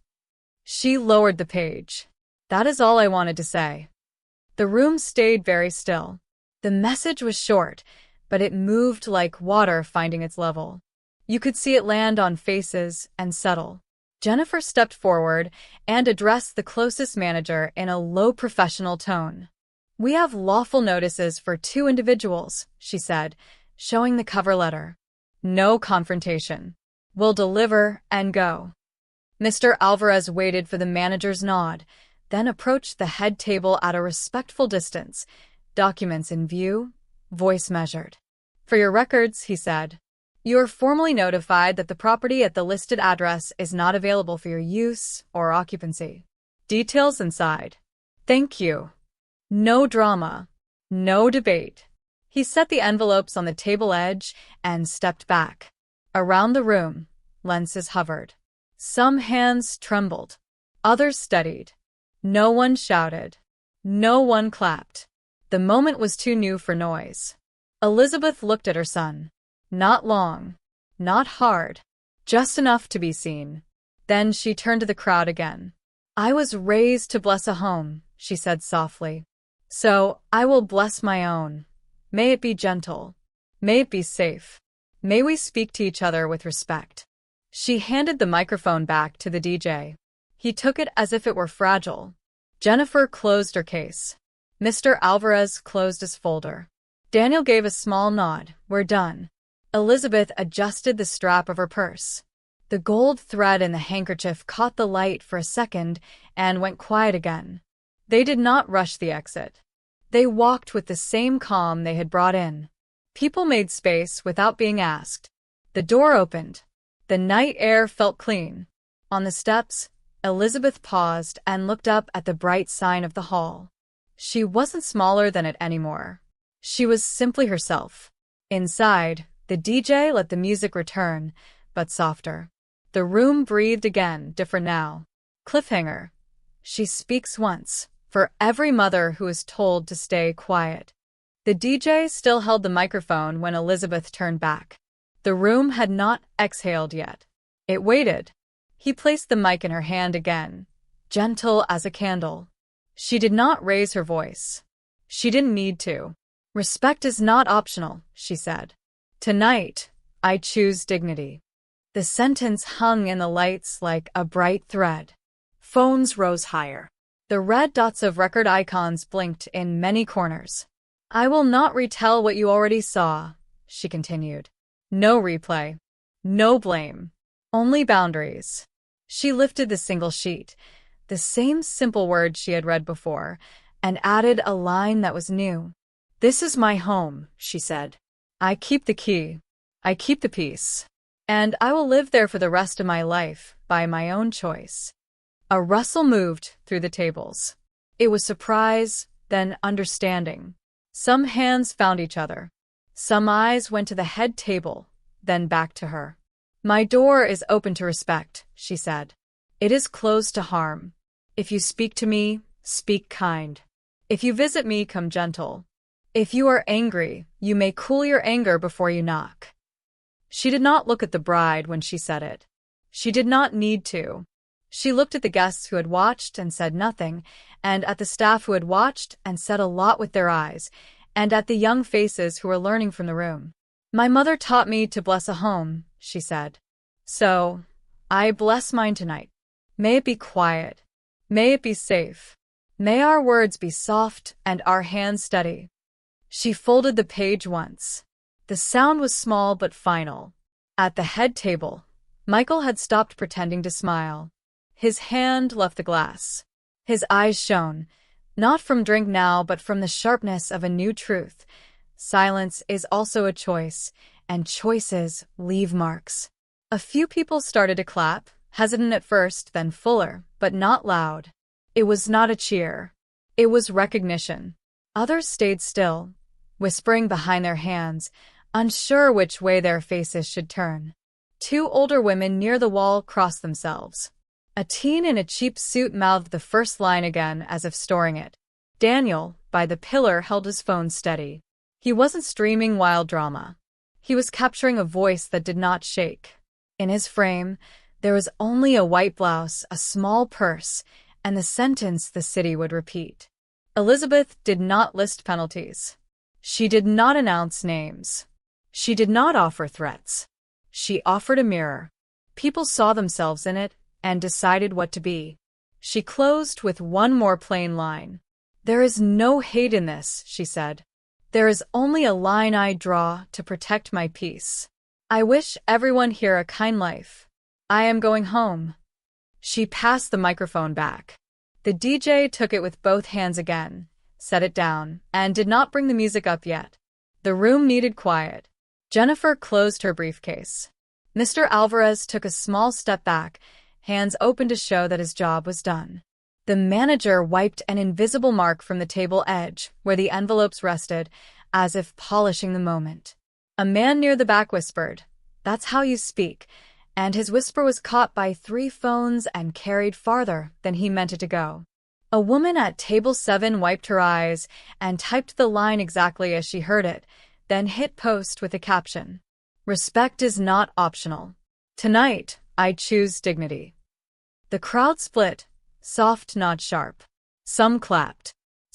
She lowered the page. "That is all I wanted to say." The room stayed very still. The message was short, but it moved like water finding its level. You could see it land on faces and settle. Jennifer stepped forward and addressed the closest manager in a low professional tone. "We have lawful notices for 2 individuals," she said, showing the cover letter. "No confrontation. We'll deliver and go." Mr. Alvarez waited for the manager's nod, then approached the head table at a respectful distance, documents in view, voice measured. "For your records," he said, "you are formally notified that the property at the listed address is not available for your use or occupancy. Details inside." "Thank you." No drama. No debate. He set the envelopes on the table edge and stepped back. Around the room, lenses hovered. Some hands trembled. Others steadied. No one shouted. No one clapped. The moment was too new for noise. Elizabeth looked at her son. Not long. Not hard. Just enough to be seen. Then she turned to the crowd again. "I was raised to bless a home," she said softly. So, I will bless my own. May it be gentle. May it be safe. May we speak to each other with respect. She handed the microphone back to the DJ. He took it as if it were fragile. Jennifer closed her case. Mr. Alvarez closed his folder. Daniel gave a small nod. We're done. Elizabeth adjusted the strap of her purse. The gold thread in the handkerchief caught the light for a second and went quiet again. They did not rush the exit. They walked with the same calm they had brought in. People made space without being asked. The door opened. The night air felt clean. On the steps, Elizabeth paused and looked up at the bright sign of the hall. She wasn't smaller than it anymore. She was simply herself. Inside, the DJ let the music return, but softer. The room breathed again, different now. Cliffhanger. She speaks once, for every mother who is told to stay quiet. The DJ still held the microphone when Elizabeth turned back. The room had not exhaled yet. It waited. He placed the mic in her hand again, gentle as a candle. She did not raise her voice. She didn't need to. Respect is not optional, she said. Tonight, I choose dignity. The sentence hung in the lights like a bright thread. Phones rose higher. The red dots of record icons blinked in many corners. I will not retell what you already saw, she continued. No replay. No blame. Only boundaries. She lifted the single sheet, the same simple words she had read before, and added a line that was new. This is my home, she said. I keep the key. I keep the peace. And I will live there for the rest of my life, by my own choice. A rustle moved through the tables. It was surprise, then understanding. Some hands found each other. Some eyes went to the head table, then back to her. My door is open to respect, she said. It is closed to harm. If you speak to me, speak kind. If you visit me, come gentle. If you are angry, you may cool your anger before you knock. She did not look at the bride when she said it. She did not need to. She looked at the guests who had watched and said nothing, and at the staff who had watched and said a lot with their eyes, and at the young faces who were learning from the room. My mother taught me to bless a home, she said. So, I bless mine tonight. May it be quiet. May it be safe. May our words be soft and our hands steady. She folded the page once. The sound was small but final. At the head table, Michael had stopped pretending to smile. His hand left the glass. His eyes shone, not from drink now but from the sharpness of a new truth. Silence is also a choice, and choices leave marks. A few people started to clap, hesitant at first, then fuller, but not loud. It was not a cheer. It was recognition. Others stayed still, whispering behind their hands, unsure which way their faces should turn. Two older women near the wall crossed themselves. A teen in a cheap suit mouthed the first line again as if storing it. Daniel, by the pillar, held his phone steady. He wasn't streaming wild drama. He was capturing a voice that did not shake. In his frame, there was only a white blouse, a small purse, and the sentence the city would repeat. Elizabeth did not list penalties. She did not announce names. She did not offer threats. She offered a mirror. People saw themselves in it and decided what to be. She closed with one more plain line. There is no hate in this, she said. There is only a line I draw to protect my peace. I wish everyone here a kind life. I am going home. She passed the microphone back. The DJ took it with both hands again, set it down, and did not bring the music up yet. The room needed quiet. Jennifer closed her briefcase. Mr. Alvarez took a small step back, hands open to show that his job was done. The manager wiped an invisible mark from the table edge, where the envelopes rested, as if polishing the moment. A man near the back whispered, "That's how you speak," and his whisper was caught by 3 phones and carried farther than he meant it to go. A woman at table 7 wiped her eyes and typed the line exactly as she heard it, then hit post with a caption. Respect is not optional. Tonight, I choose dignity. The crowd split, soft, not sharp. Some clapped.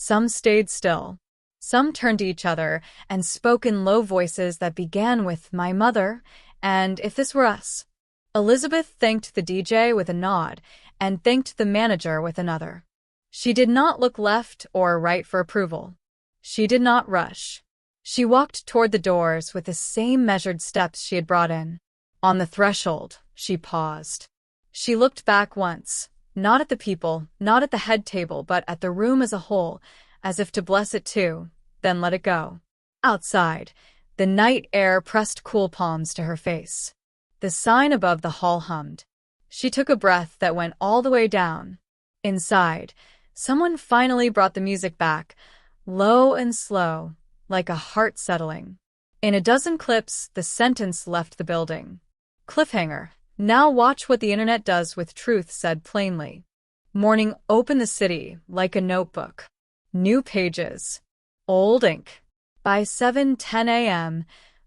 Some stayed still. Some turned to each other and spoke in low voices that began with "my mother" and "if this were us." Elizabeth thanked the DJ with a nod and thanked the manager with another. She did not look left or right for approval. She did not rush. She walked toward the doors with the same measured steps she had brought in. On the threshold, she paused. She looked back once, not at the people, not at the head table, but at the room as a whole, as if to bless it too, then let it go. Outside, the night air pressed cool palms to her face. The sign above the hall hummed. She took a breath that went all the way down. Inside, someone finally brought the music back, low and slow, like a heart settling. In a dozen clips, the sentence left the building. Cliffhanger. Now watch what the internet does with truth, said plainly. Morning opened the city like a notebook. New pages. Old ink. By 7:10 a.m.,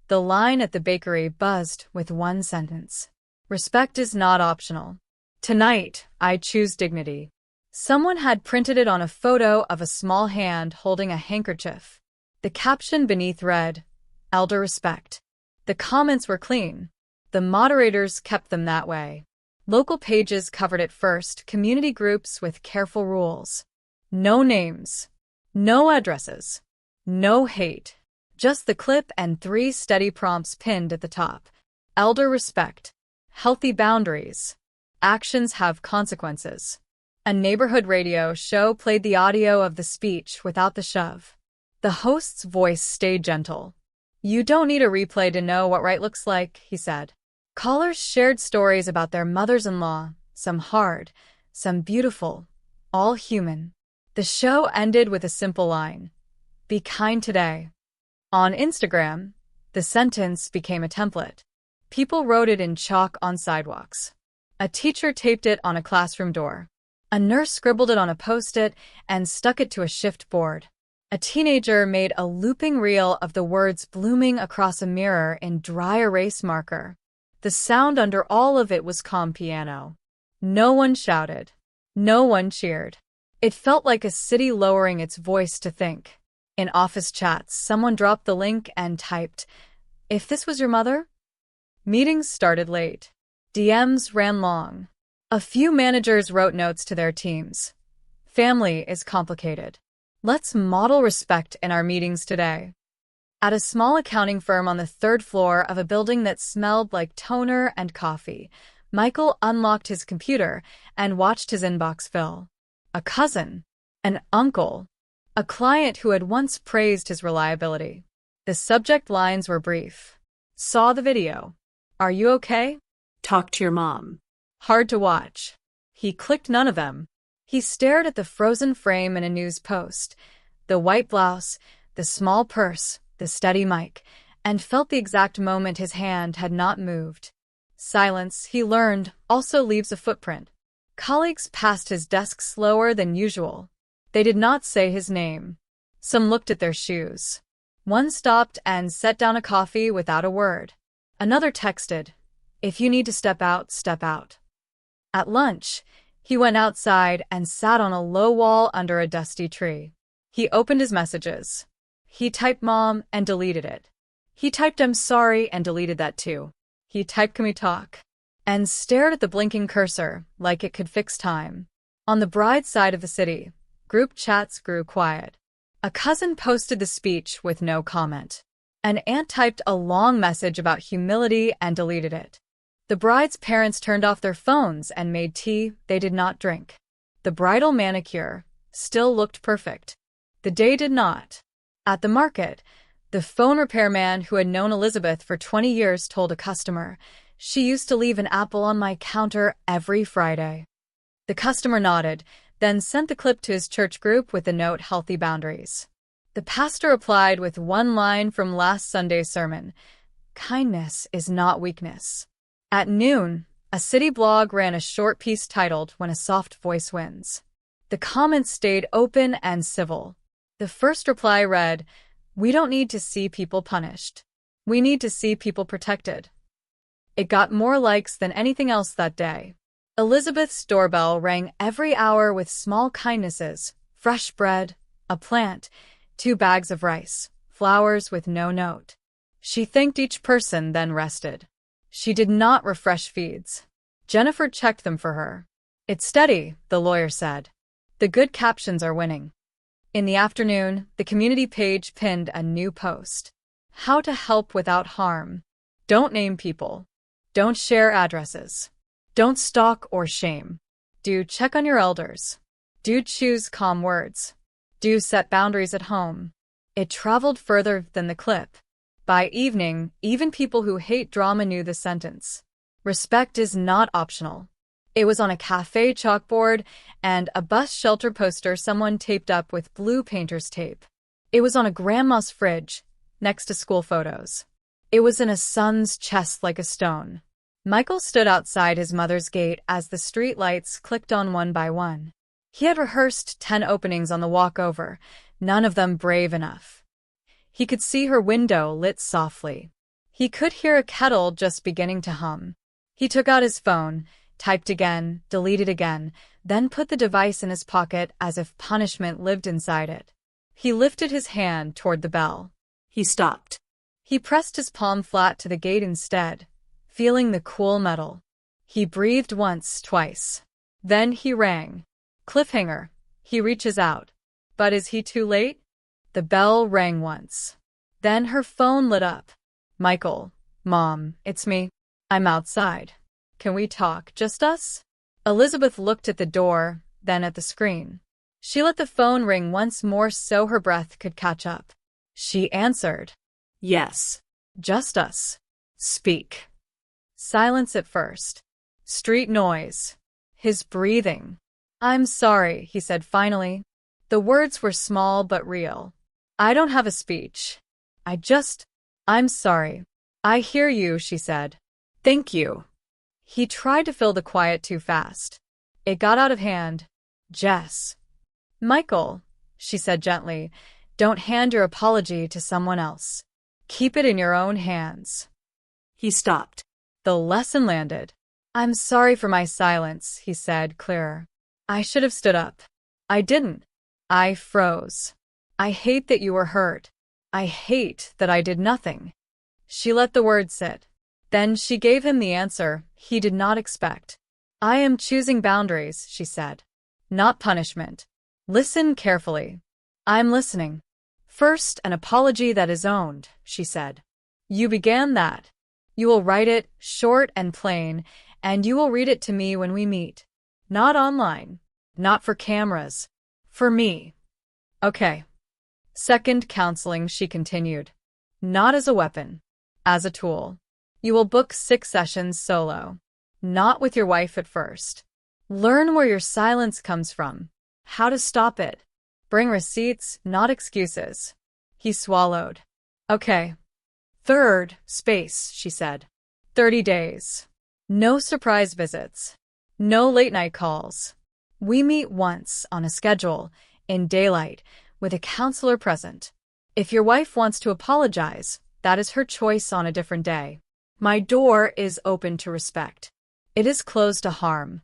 the line at the bakery buzzed with one sentence. Respect is not optional. Tonight, I choose dignity. Someone had printed it on a photo of a small hand holding a handkerchief. The caption beneath read, "Elder respect." The comments were clean. The moderators kept them that way. Local pages covered it first, community groups with careful rules. No names. No addresses. No hate. Just the clip and 3 steady prompts pinned at the top. Elder respect. Healthy boundaries. Actions have consequences. A neighborhood radio show played the audio of the speech without the shove. The host's voice stayed gentle. "You don't need a replay to know what right looks like," he said. Callers shared stories about their mothers-in-law, some hard, some beautiful, all human. The show ended with a simple line, "Be kind today." On Instagram, the sentence became a template. People wrote it in chalk on sidewalks. A teacher taped it on a classroom door. A nurse scribbled it on a post-it and stuck it to a shift board. A teenager made a looping reel of the words blooming across a mirror in dry erase marker. The sound under all of it was calm piano. No one shouted. No one cheered. It felt like a city lowering its voice to think. In office chats, someone dropped the link and typed, "If this was your mother?" Meetings started late. DMs ran long. A few managers wrote notes to their teams. "Family is complicated. Let's model respect in our meetings today." At a small accounting firm on the 3rd floor of a building that smelled like toner and coffee, Michael unlocked his computer and watched his inbox fill. A cousin, an uncle, a client who had once praised his reliability. The subject lines were brief. "Saw the video. Are you okay? Talk to your mom." Hard to watch. He clicked none of them. He stared at the frozen frame in a news post, the white blouse, the small purse, the steady mic, and felt the exact moment his hand had not moved. Silence, he learned, also leaves a footprint. Colleagues passed his desk slower than usual. They did not say his name. Some looked at their shoes. One stopped and set down a coffee without a word. Another texted, "If you need to step out, step out." At lunch, he went outside and sat on a low wall under a dusty tree. He opened his messages. He typed "Mom" and deleted it. He typed "I'm sorry" and deleted that too. He typed "Can we talk?" and stared at the blinking cursor like it could fix time. On the bride's side of the city, group chats grew quiet. A cousin posted the speech with no comment. An aunt typed a long message about humility and deleted it. The bride's parents turned off their phones and made tea they did not drink. The bridal manicure still looked perfect. The day did not. At the market, the phone repairman who had known Elizabeth for 20 years told a customer, "She used to leave an apple on my counter every Friday." The customer nodded, then sent the clip to his church group with the note "Healthy boundaries." The pastor replied with one line from last Sunday's sermon, "Kindness is not weakness." At noon, a city blog ran a short piece titled "When a Soft Voice Wins." The comments stayed open and civil. The first reply read, "We don't need to see people punished. We need to see people protected." It got more likes than anything else that day. Elizabeth's doorbell rang every hour with small kindnesses, fresh bread, a plant, 2 bags of rice, flowers with no note. She thanked each person, then rested. She did not refresh feeds. Jennifer checked them for her. "It's steady," the lawyer said. "The good captions are winning." In the afternoon, the community page pinned a new post. How to help without harm. Don't name people. Don't share addresses. Don't stalk or shame. Do check on your elders. Do choose calm words. Do set boundaries at home. It traveled further than the clip. By evening, even people who hate drama knew the sentence. Respect is not optional. It was on a cafe chalkboard and a bus shelter poster someone taped up with blue painter's tape. It was on a grandma's fridge, next to school photos. It was in a son's chest like a stone. Michael stood outside his mother's gate as the street lights clicked on one by one. He had rehearsed 10 openings on the walk over, none of them brave enough. He could see her window lit softly. He could hear a kettle just beginning to hum. He took out his phone, typed again, deleted again, then put the device in his pocket as if punishment lived inside it. He lifted his hand toward the bell. He stopped. He pressed his palm flat to the gate instead, feeling the cool metal. He breathed once, twice. Then he rang. Cliffhanger. He reaches out. But is he too late? The bell rang once. Then her phone lit up. "Michael, Mom, it's me. I'm outside. Can we talk, just us?" Elizabeth looked at the door, then at the screen. She let the phone ring once more so her breath could catch up. She answered. "Yes." "Just us. Speak." Silence at first. Street noise. His breathing. "I'm sorry," he said finally. The words were small but real. "I don't have a speech. I'm sorry." "I hear you," she said. "Thank you." He tried to fill the quiet too fast. It got out of hand. "Jess." "Michael," she said gently, "don't hand your apology to someone else. Keep it in your own hands." He stopped. The lesson landed. "I'm sorry for my silence," he said, clearer. "I should have stood up. I didn't. I froze. I hate that you were hurt. I hate that I did nothing." She let the words sit. Then she gave him the answer he did not expect. "I am choosing boundaries," she said. "Not punishment. Listen carefully." "I'm listening." "First, an apology that is owned," she said. "You began that. You will write it, short and plain, and you will read it to me when we meet. Not online. Not for cameras. For me." "Okay." "Second, counseling," she continued. "Not as a weapon. As a tool. You will book 6 sessions solo. Not with your wife at first. Learn where your silence comes from. How to stop it. Bring receipts, not excuses." He swallowed. "Okay." "Third, space," she said. 30 days. No surprise visits. No late-night calls. We meet once, on a schedule, in daylight, with a counselor present. If your wife wants to apologize, that is her choice on a different day. My door is open to respect. It is closed to harm.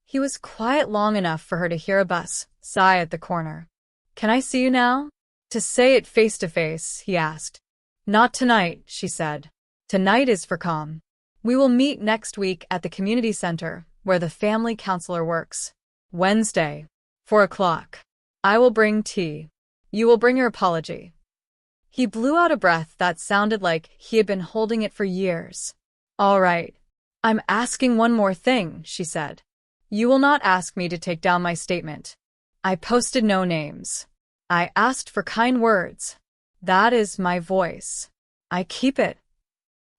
He was quiet long enough for her to hear a bus sigh at the corner. "Can I see you now?" To say it face to face, he asked. "Not tonight," she said. "Tonight is for calm. We will meet next week at the community center, where the family counselor works. Wednesday, 4 o'clock. I will bring tea. You will bring your apology." He blew out a breath that sounded like he had been holding it for years. "All right. I'm asking one more thing," she said. "You will not ask me to take down my statement. I posted no names. I asked for kind words. That is my voice. I keep it."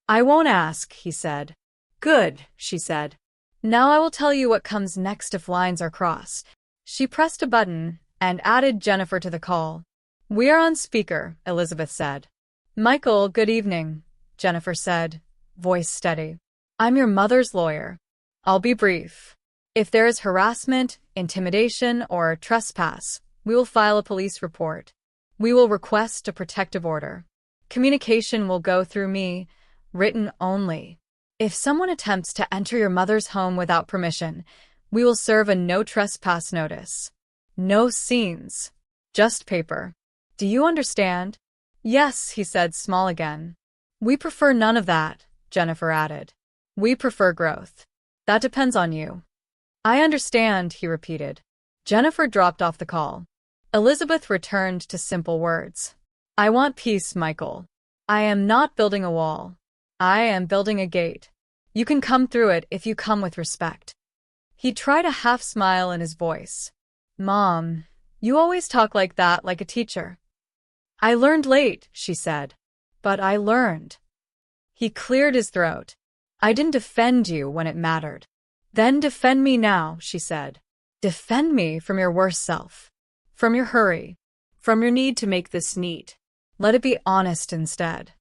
"I won't ask," he said. "Good," she said. "Now I will tell you what comes next if lines are crossed." She pressed a button and added Jennifer to the call. "We are on speaker," Elizabeth said. "Michael, good evening," Jennifer said, voice steady. "I'm your mother's lawyer. I'll be brief. If there is harassment, intimidation, or trespass, we will file a police report. We will request a protective order. Communication will go through me, written only. If someone attempts to enter your mother's home without permission, we will serve a no trespass notice. No scenes. Just paper. Do you understand? Yes, he said, small again. We prefer none of that, Jennifer added. We prefer growth. That depends on you. I understand, he repeated. Jennifer dropped off the call. Elizabeth returned to simple words. I want peace, Michael. I am not building a wall. I am building a gate. You can come through it if you come with respect. He tried a half smile in his voice. Mom, you always talk like that, like a teacher. I learned late, she said. But I learned. He cleared his throat. I didn't defend you when it mattered. Then defend me now, she said. Defend me from your worst self. From your hurry. From your need to make this neat. Let it be honest instead.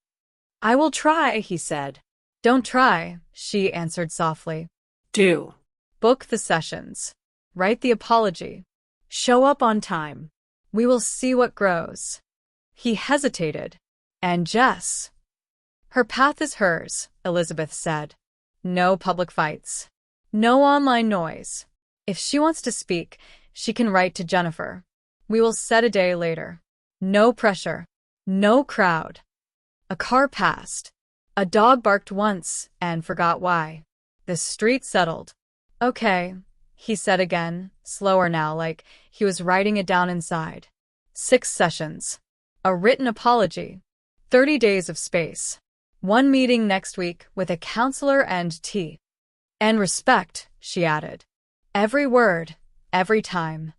I will try, he said. Don't try, she answered softly. Do. Book the sessions. Write the apology. Show up on time. We will see what grows. He hesitated. And Jess? Her path is hers, Elizabeth said. No public fights. No online noise. If she wants to speak, she can write to Jennifer. We will set a day later. No pressure. No crowd. A car passed. A dog barked once and forgot why. The street settled. Okay, he said again, slower now, like he was writing it down inside. 6 sessions. A written apology. 30 days of space. 1 meeting next week with a counselor and tea. And respect, she added. Every word, every time.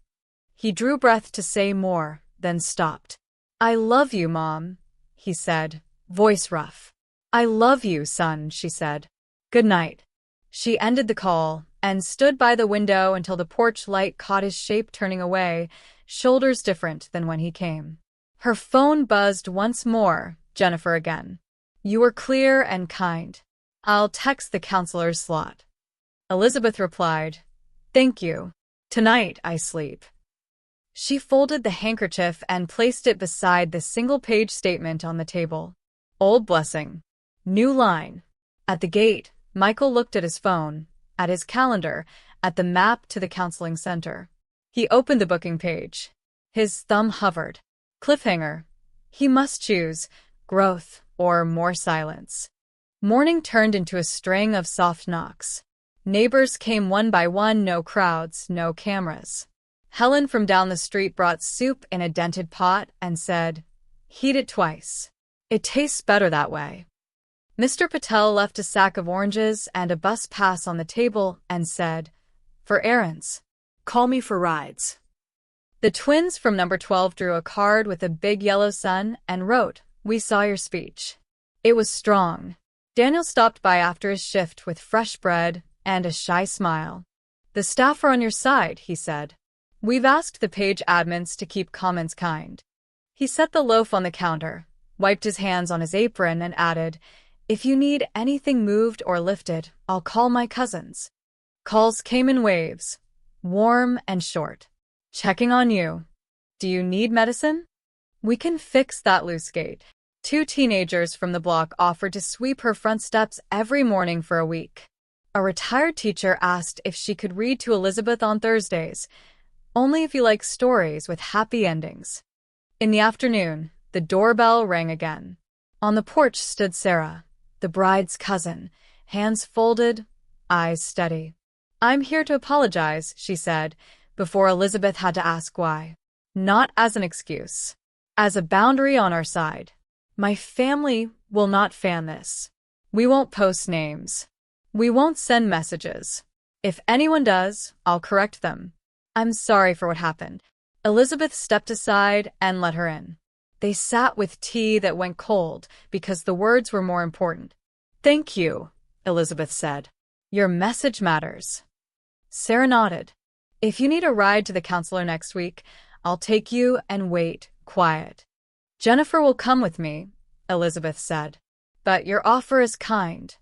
He drew breath to say more, then stopped. I love you, Mom, he said, voice rough. I love you, son, she said. Good night. She ended the call and stood by the window until the porch light caught his shape turning away, shoulders different than when he came. Her phone buzzed once more, Jennifer again. You were clear and kind. I'll text the counselor's slot. Elizabeth replied, Thank you. Tonight I sleep. She folded the handkerchief and placed it beside the single-page statement on the table. Old blessing. New line. At the gate, Michael looked at his phone, at his calendar, at the map to the counseling center. He opened the booking page. His thumb hovered. Cliffhanger. He must choose growth or more silence. Morning turned into a string of soft knocks. Neighbors came one by one, no crowds, no cameras. Helen from down the street brought soup in a dented pot and said, Heat it twice. It tastes better that way. Mr. Patel left a sack of oranges and a bus pass on the table and said, For errands. Call me for rides. The twins from number 12 drew a card with a big yellow sun and wrote, We saw your speech. It was strong. Daniel stopped by after his shift with fresh bread and a shy smile. The staff are on your side, he said. We've asked the page admins to keep comments kind. He set the loaf on the counter, wiped his hands on his apron, and added, If you need anything moved or lifted, I'll call my cousins. Calls came in waves, warm and short. Checking on you. Do you need medicine? We can fix that loose gate. 2 teenagers from the block offered to sweep her front steps every morning for a week. A retired teacher asked if she could read to Elizabeth on Thursdays, only if you like stories with happy endings. In the afternoon, the doorbell rang again. On the porch stood Sarah, the bride's cousin, hands folded, eyes steady. I'm here to apologize, she said, before Elizabeth had to ask why. Not as an excuse. As a boundary on our side. My family will not fan this. We won't post names. We won't send messages. If anyone does, I'll correct them. I'm sorry for what happened. Elizabeth stepped aside and let her in. They sat with tea that went cold because the words were more important. Thank you, Elizabeth said. Your message matters. Sarah nodded. If you need a ride to the counselor next week, I'll take you and wait, quiet. Jennifer will come with me, Elizabeth said. But your offer is kind.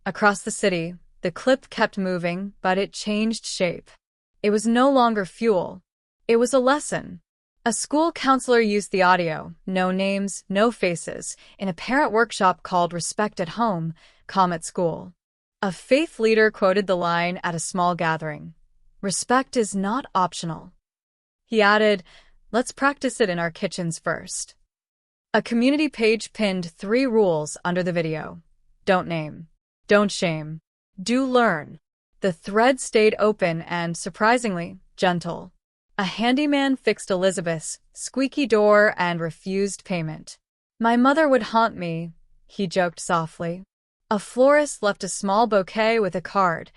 Across the city, the clip kept moving, but it changed shape. It was no longer fuel. It was a lesson. A school counselor used the audio, no names, no faces, in a parent workshop called Respect at Home, Calm at School. A faith leader quoted the line at a small gathering. Respect is not optional. He added, Let's practice it in our kitchens first. A community page pinned 3 rules under the video. Don't name. Don't shame. Do learn. The thread stayed open and, surprisingly, gentle. A handyman fixed Elizabeth's squeaky door and refused payment. My mother would haunt me, he joked softly. A florist left a small bouquet with a card.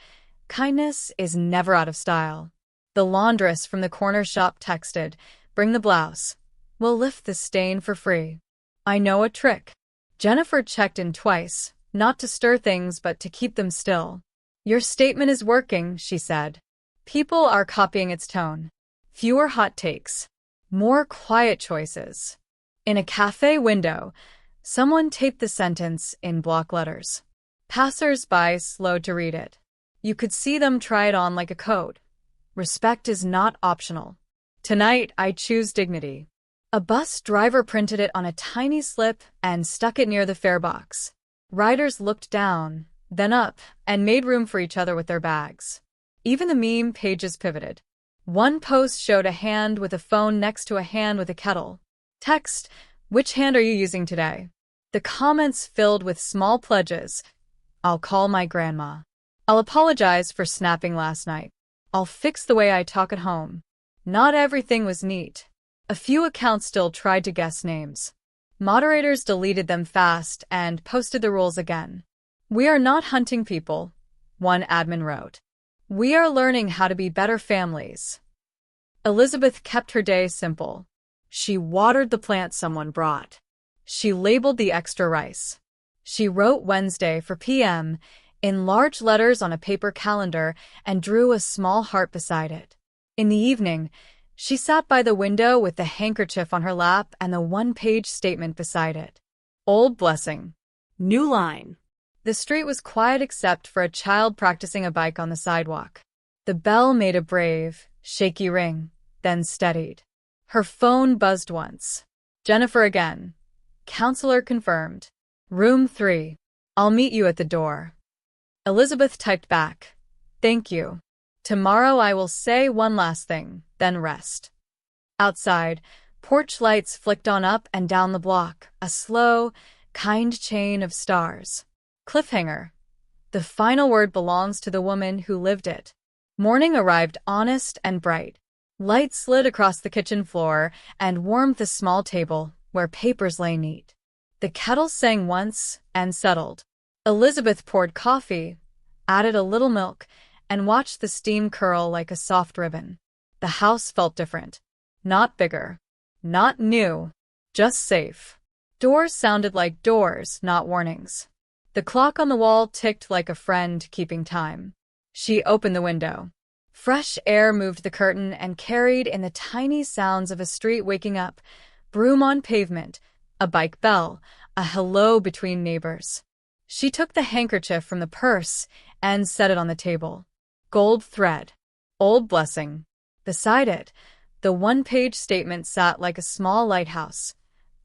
Kindness is never out of style. The laundress from the corner shop texted, bring the blouse. We'll lift the stain for free. I know a trick. Jennifer checked in twice, not to stir things but to keep them still. Your statement is working, she said. People are copying its tone. Fewer hot takes. More quiet choices. In a cafe window, someone taped the sentence in block letters. Passers-by slowed to read it. You could see them try it on like a code. Respect is not optional. Tonight, I choose dignity. A bus driver printed it on a tiny slip and stuck it near the fare box. Riders looked down, then up, and made room for each other with their bags. Even the meme pages pivoted. One post showed a hand with a phone next to a hand with a kettle. Text, which hand are you using today? The comments filled with small pledges. I'll call my grandma. I'll apologize for snapping last night. I'll fix the way I talk at home. Not everything was neat. A few accounts still tried to guess names. Moderators deleted them fast and posted the rules again. We are not hunting people, one admin wrote. We are learning how to be better families. Elizabeth kept her day simple. She watered the plant someone brought. She labeled the extra rice. She wrote Wednesday for PM in large letters on a paper calendar and drew a small heart beside it. In the evening, she sat by the window with the handkerchief on her lap and the one-page statement beside it. Old blessing. New line. The street was quiet except for a child practicing a bike on the sidewalk. The bell made a brave, shaky ring, then steadied. Her phone buzzed once. Jennifer again. Counselor confirmed. Room 3. I'll meet you at the door. Elizabeth typed back. Thank you. Tomorrow I will say one last thing, then rest. Outside, porch lights flicked on up and down the block, a slow, kind chain of stars. Cliffhanger. The final word belongs to the woman who lived it. Morning arrived honest and bright. Light slid across the kitchen floor and warmed the small table where papers lay neat. The kettle sang once and settled. Elizabeth poured coffee, added a little milk, and watched the steam curl like a soft ribbon. The house felt different. Not bigger. Not new. Just safe. Doors sounded like doors, not warnings. The clock on the wall ticked like a friend keeping time. She opened the window. Fresh air moved the curtain and carried in the tiny sounds of a street waking up, broom on pavement, a bike bell, a hello between neighbors. She took the handkerchief from the purse and set it on the table. Gold thread. Old blessing. Beside it, the one-page statement sat like a small lighthouse.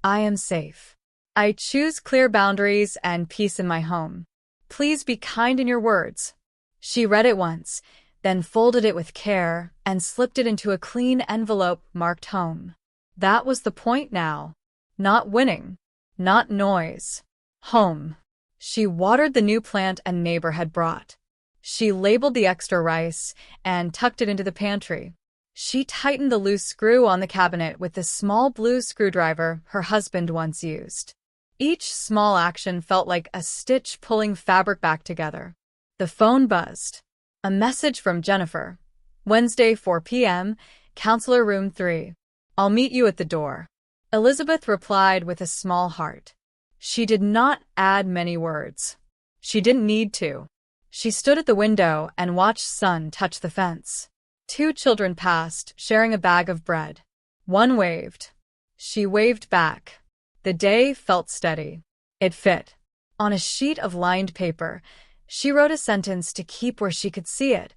I am safe. I choose clear boundaries and peace in my home. Please be kind in your words. She read it once, then folded it with care and slipped it into a clean envelope marked home. That was the point now. Not winning. Not noise. Home. She watered the new plant a neighbor had brought. She labeled the extra rice and tucked it into the pantry. She tightened the loose screw on the cabinet with the small blue screwdriver her husband once used. Each small action felt like a stitch pulling fabric back together. The phone buzzed. A message from Jennifer. Wednesday, 4 p.m., Counselor Room 3. I'll meet you at the door. Elizabeth replied with a small heart. She did not add many words. She didn't need to. She stood at the window and watched sun touch the fence. 2 children passed, sharing a bag of bread. One waved. She waved back. The day felt steady. It fit. On a sheet of lined paper, she wrote a sentence to keep where she could see it.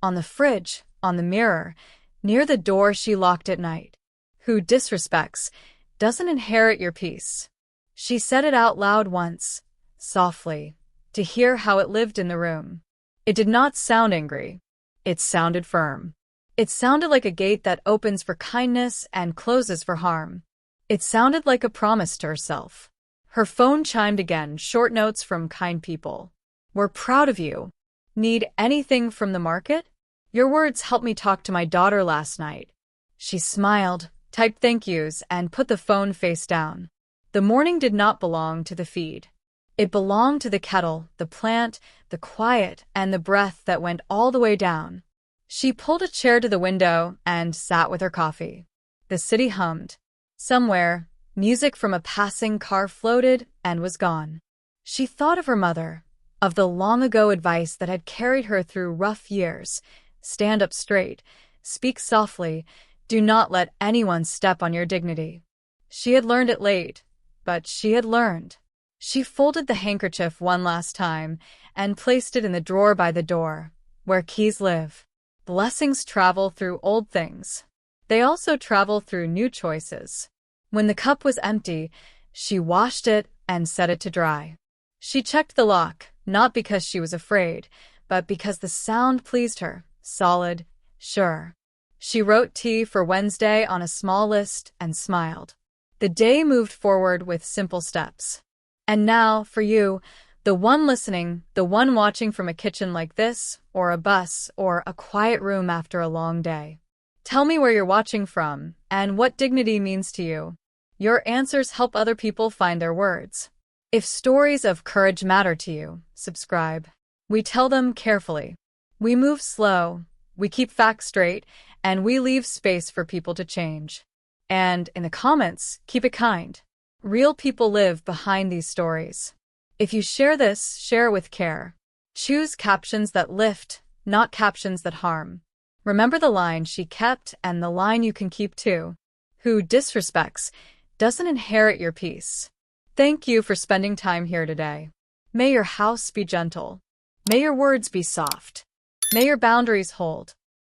On the fridge, on the mirror, near the door she locked at night. Who disrespects doesn't inherit your peace. She said it out loud once, softly, to hear how it lived in the room. It did not sound angry. It sounded firm. It sounded like a gate that opens for kindness and closes for harm. It sounded like a promise to herself. Her phone chimed again, short notes from kind people. We're proud of you. Need anything from the market? Your words helped me talk to my daughter last night. She smiled, typed thank yous, and put the phone face down. The morning did not belong to the feed. It belonged to the kettle, the plant, the quiet, and the breath that went all the way down. She pulled a chair to the window and sat with her coffee. The city hummed. Somewhere, music from a passing car floated and was gone. She thought of her mother, of the long-ago advice that had carried her through rough years. Stand up straight, speak softly, do not let anyone step on your dignity. She had learned it late, but she had learned. She folded the handkerchief one last time and placed it in the drawer by the door, where keys live. Blessings travel through old things. They also travel through new choices. When the cup was empty, she washed it and set it to dry. She checked the lock, not because she was afraid, but because the sound pleased her, solid, sure. She wrote tea for Wednesday on a small list and smiled. The day moved forward with simple steps. And now, for you, the one listening, the one watching from a kitchen like this, or a bus, or a quiet room after a long day. Tell me where you're watching from, and what dignity means to you. Your answers help other people find their words. If stories of courage matter to you, subscribe. We tell them carefully. We move slow, we keep facts straight, and we leave space for people to change. And in the comments, keep it kind. Real people live behind these stories. If you share this, share with care. Choose captions that lift, not captions that harm. Remember the line she kept and the line you can keep too. Who disrespects doesn't inherit your peace. Thank you for spending time here today. May your house be gentle. May your words be soft. May your boundaries hold.